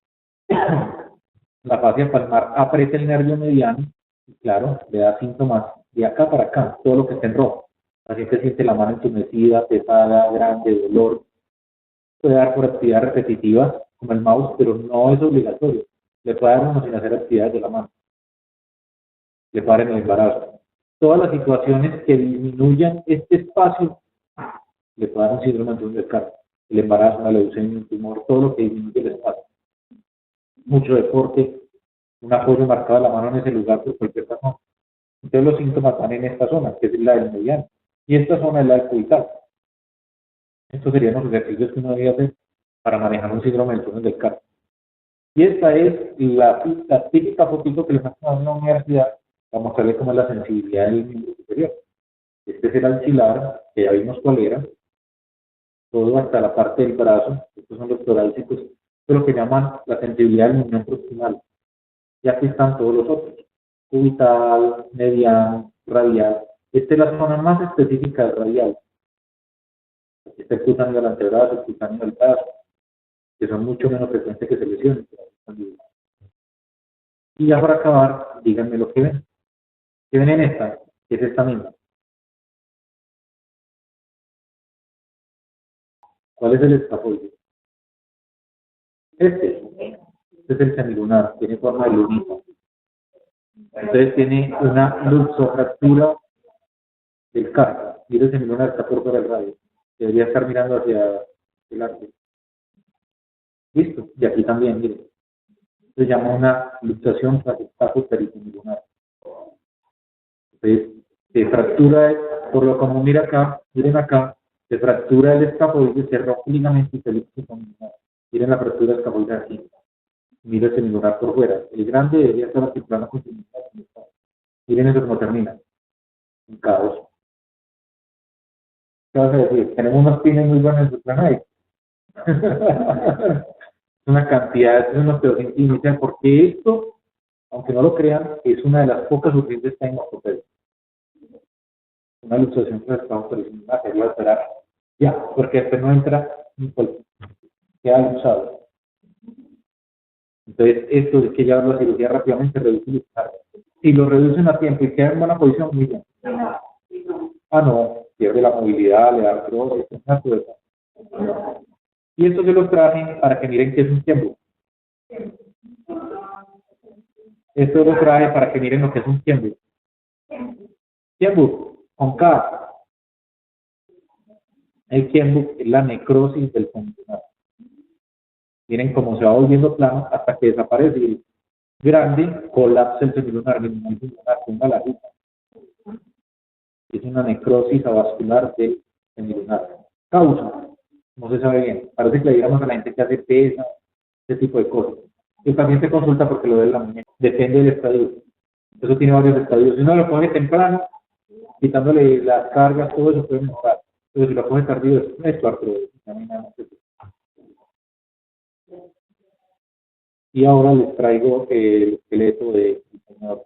La fascia palmar aprieta el nervio mediano y claro, le da síntomas de acá para acá, todo lo que está en rojo. Así que siente la mano entumecida, pesada, grande, dolor. Puede dar por actividad repetitiva, como el mouse, pero no es obligatorio. Le puede dar uno sin hacer actividades de la mano. Le puede dar en el embarazo. Todas las situaciones que disminuyan este espacio, le puede dar un síndrome de túnel del carpo. El embarazo, la leucemia, un tumor, todo lo que disminuye el espacio. Mucho deporte, un apoyo marcado a la mano en ese lugar por cualquier razón. Entonces los síntomas van en esta zona, que es la del mediano. Y esta zona es la del cubital. Estos serían los ejercicios que uno debe hacer para manejar un síndrome del túnel del carpo. Y esta es la típica fotito que les hacen en la universidad para mostrarles cómo es la sensibilidad del miembro superior. Este es el axilar, que ya vimos cuál era, todo hasta la parte del brazo. Estos son los torálgicos, de lo que llaman la sensibilidad del movimiento proximal. Y aquí están todos los otros: cubital, mediano, radial. Esta es la zona más específica del radial. Aquí está el cutáneo del antebrazo, el cutáneo del brazo, que son mucho menos frecuentes que se lesionen. Y ya para acabar, díganme lo que ven. ¿Qué ven en esta? Que es esta misma. ¿Cuál es el escafoide? Este es el semilunar, tiene forma de lunita. Entonces tiene una luxofractura del carpo. Mira, el semilunar está por fuera del radio. Debería estar mirando hacia el arte. Listo. Y aquí también, miren. Se llama una luxación tras perisemilunar. Entonces, se fractura, por lo como mira acá, miren acá, se fractura el escafoide, se rompe el ligamento y se luxa. Miren la fractura del escafoide aquí. Mira el semilunar por fuera. El grande debería estar articulando con su. Miren eso cómo termina. Un caos. ¿Qué vas a decir? Tenemos unos pines muy buenos en su plan ahí. Una cantidad de unos pedos inicial, porque esto, aunque no lo crean, es una de las pocas urgencias que hay en ortopedia. Una luxación por estado perisemilunar, que va a esperar ya, porque después no entra ni cualquier, queda luxado. Entonces, esto es que llevar la cirugía rápidamente reduce el descargo. Si lo reducen a tiempo y queda en buena posición, muy bien. Ah, no, pierde la movilidad, le da artrosis, una cosa. Y esto yo los traje para que miren que es un tiempo. Esto lo traje para que miren lo que es un tiempo. Tiempo, con K. El tiempo es la necrosis del semilunar. Miren cómo se va volviendo plano hasta que desaparece. Y grande, colapsa el semilunar, ponga la ruta. Es una necrosis avascular del semilunar. Causa, no se sabe bien. Parece que le digamos a la gente que hace pesa, ese tipo de cosas. El paciente consulta porque lo ve en la muñeca. Depende del estadio. Eso tiene varios estadios. Si uno lo coge temprano, quitándole las cargas, todo eso puede mejorar. Pero si lo coge tardío, es tu artrosis. Y ahora les traigo el esqueleto del señor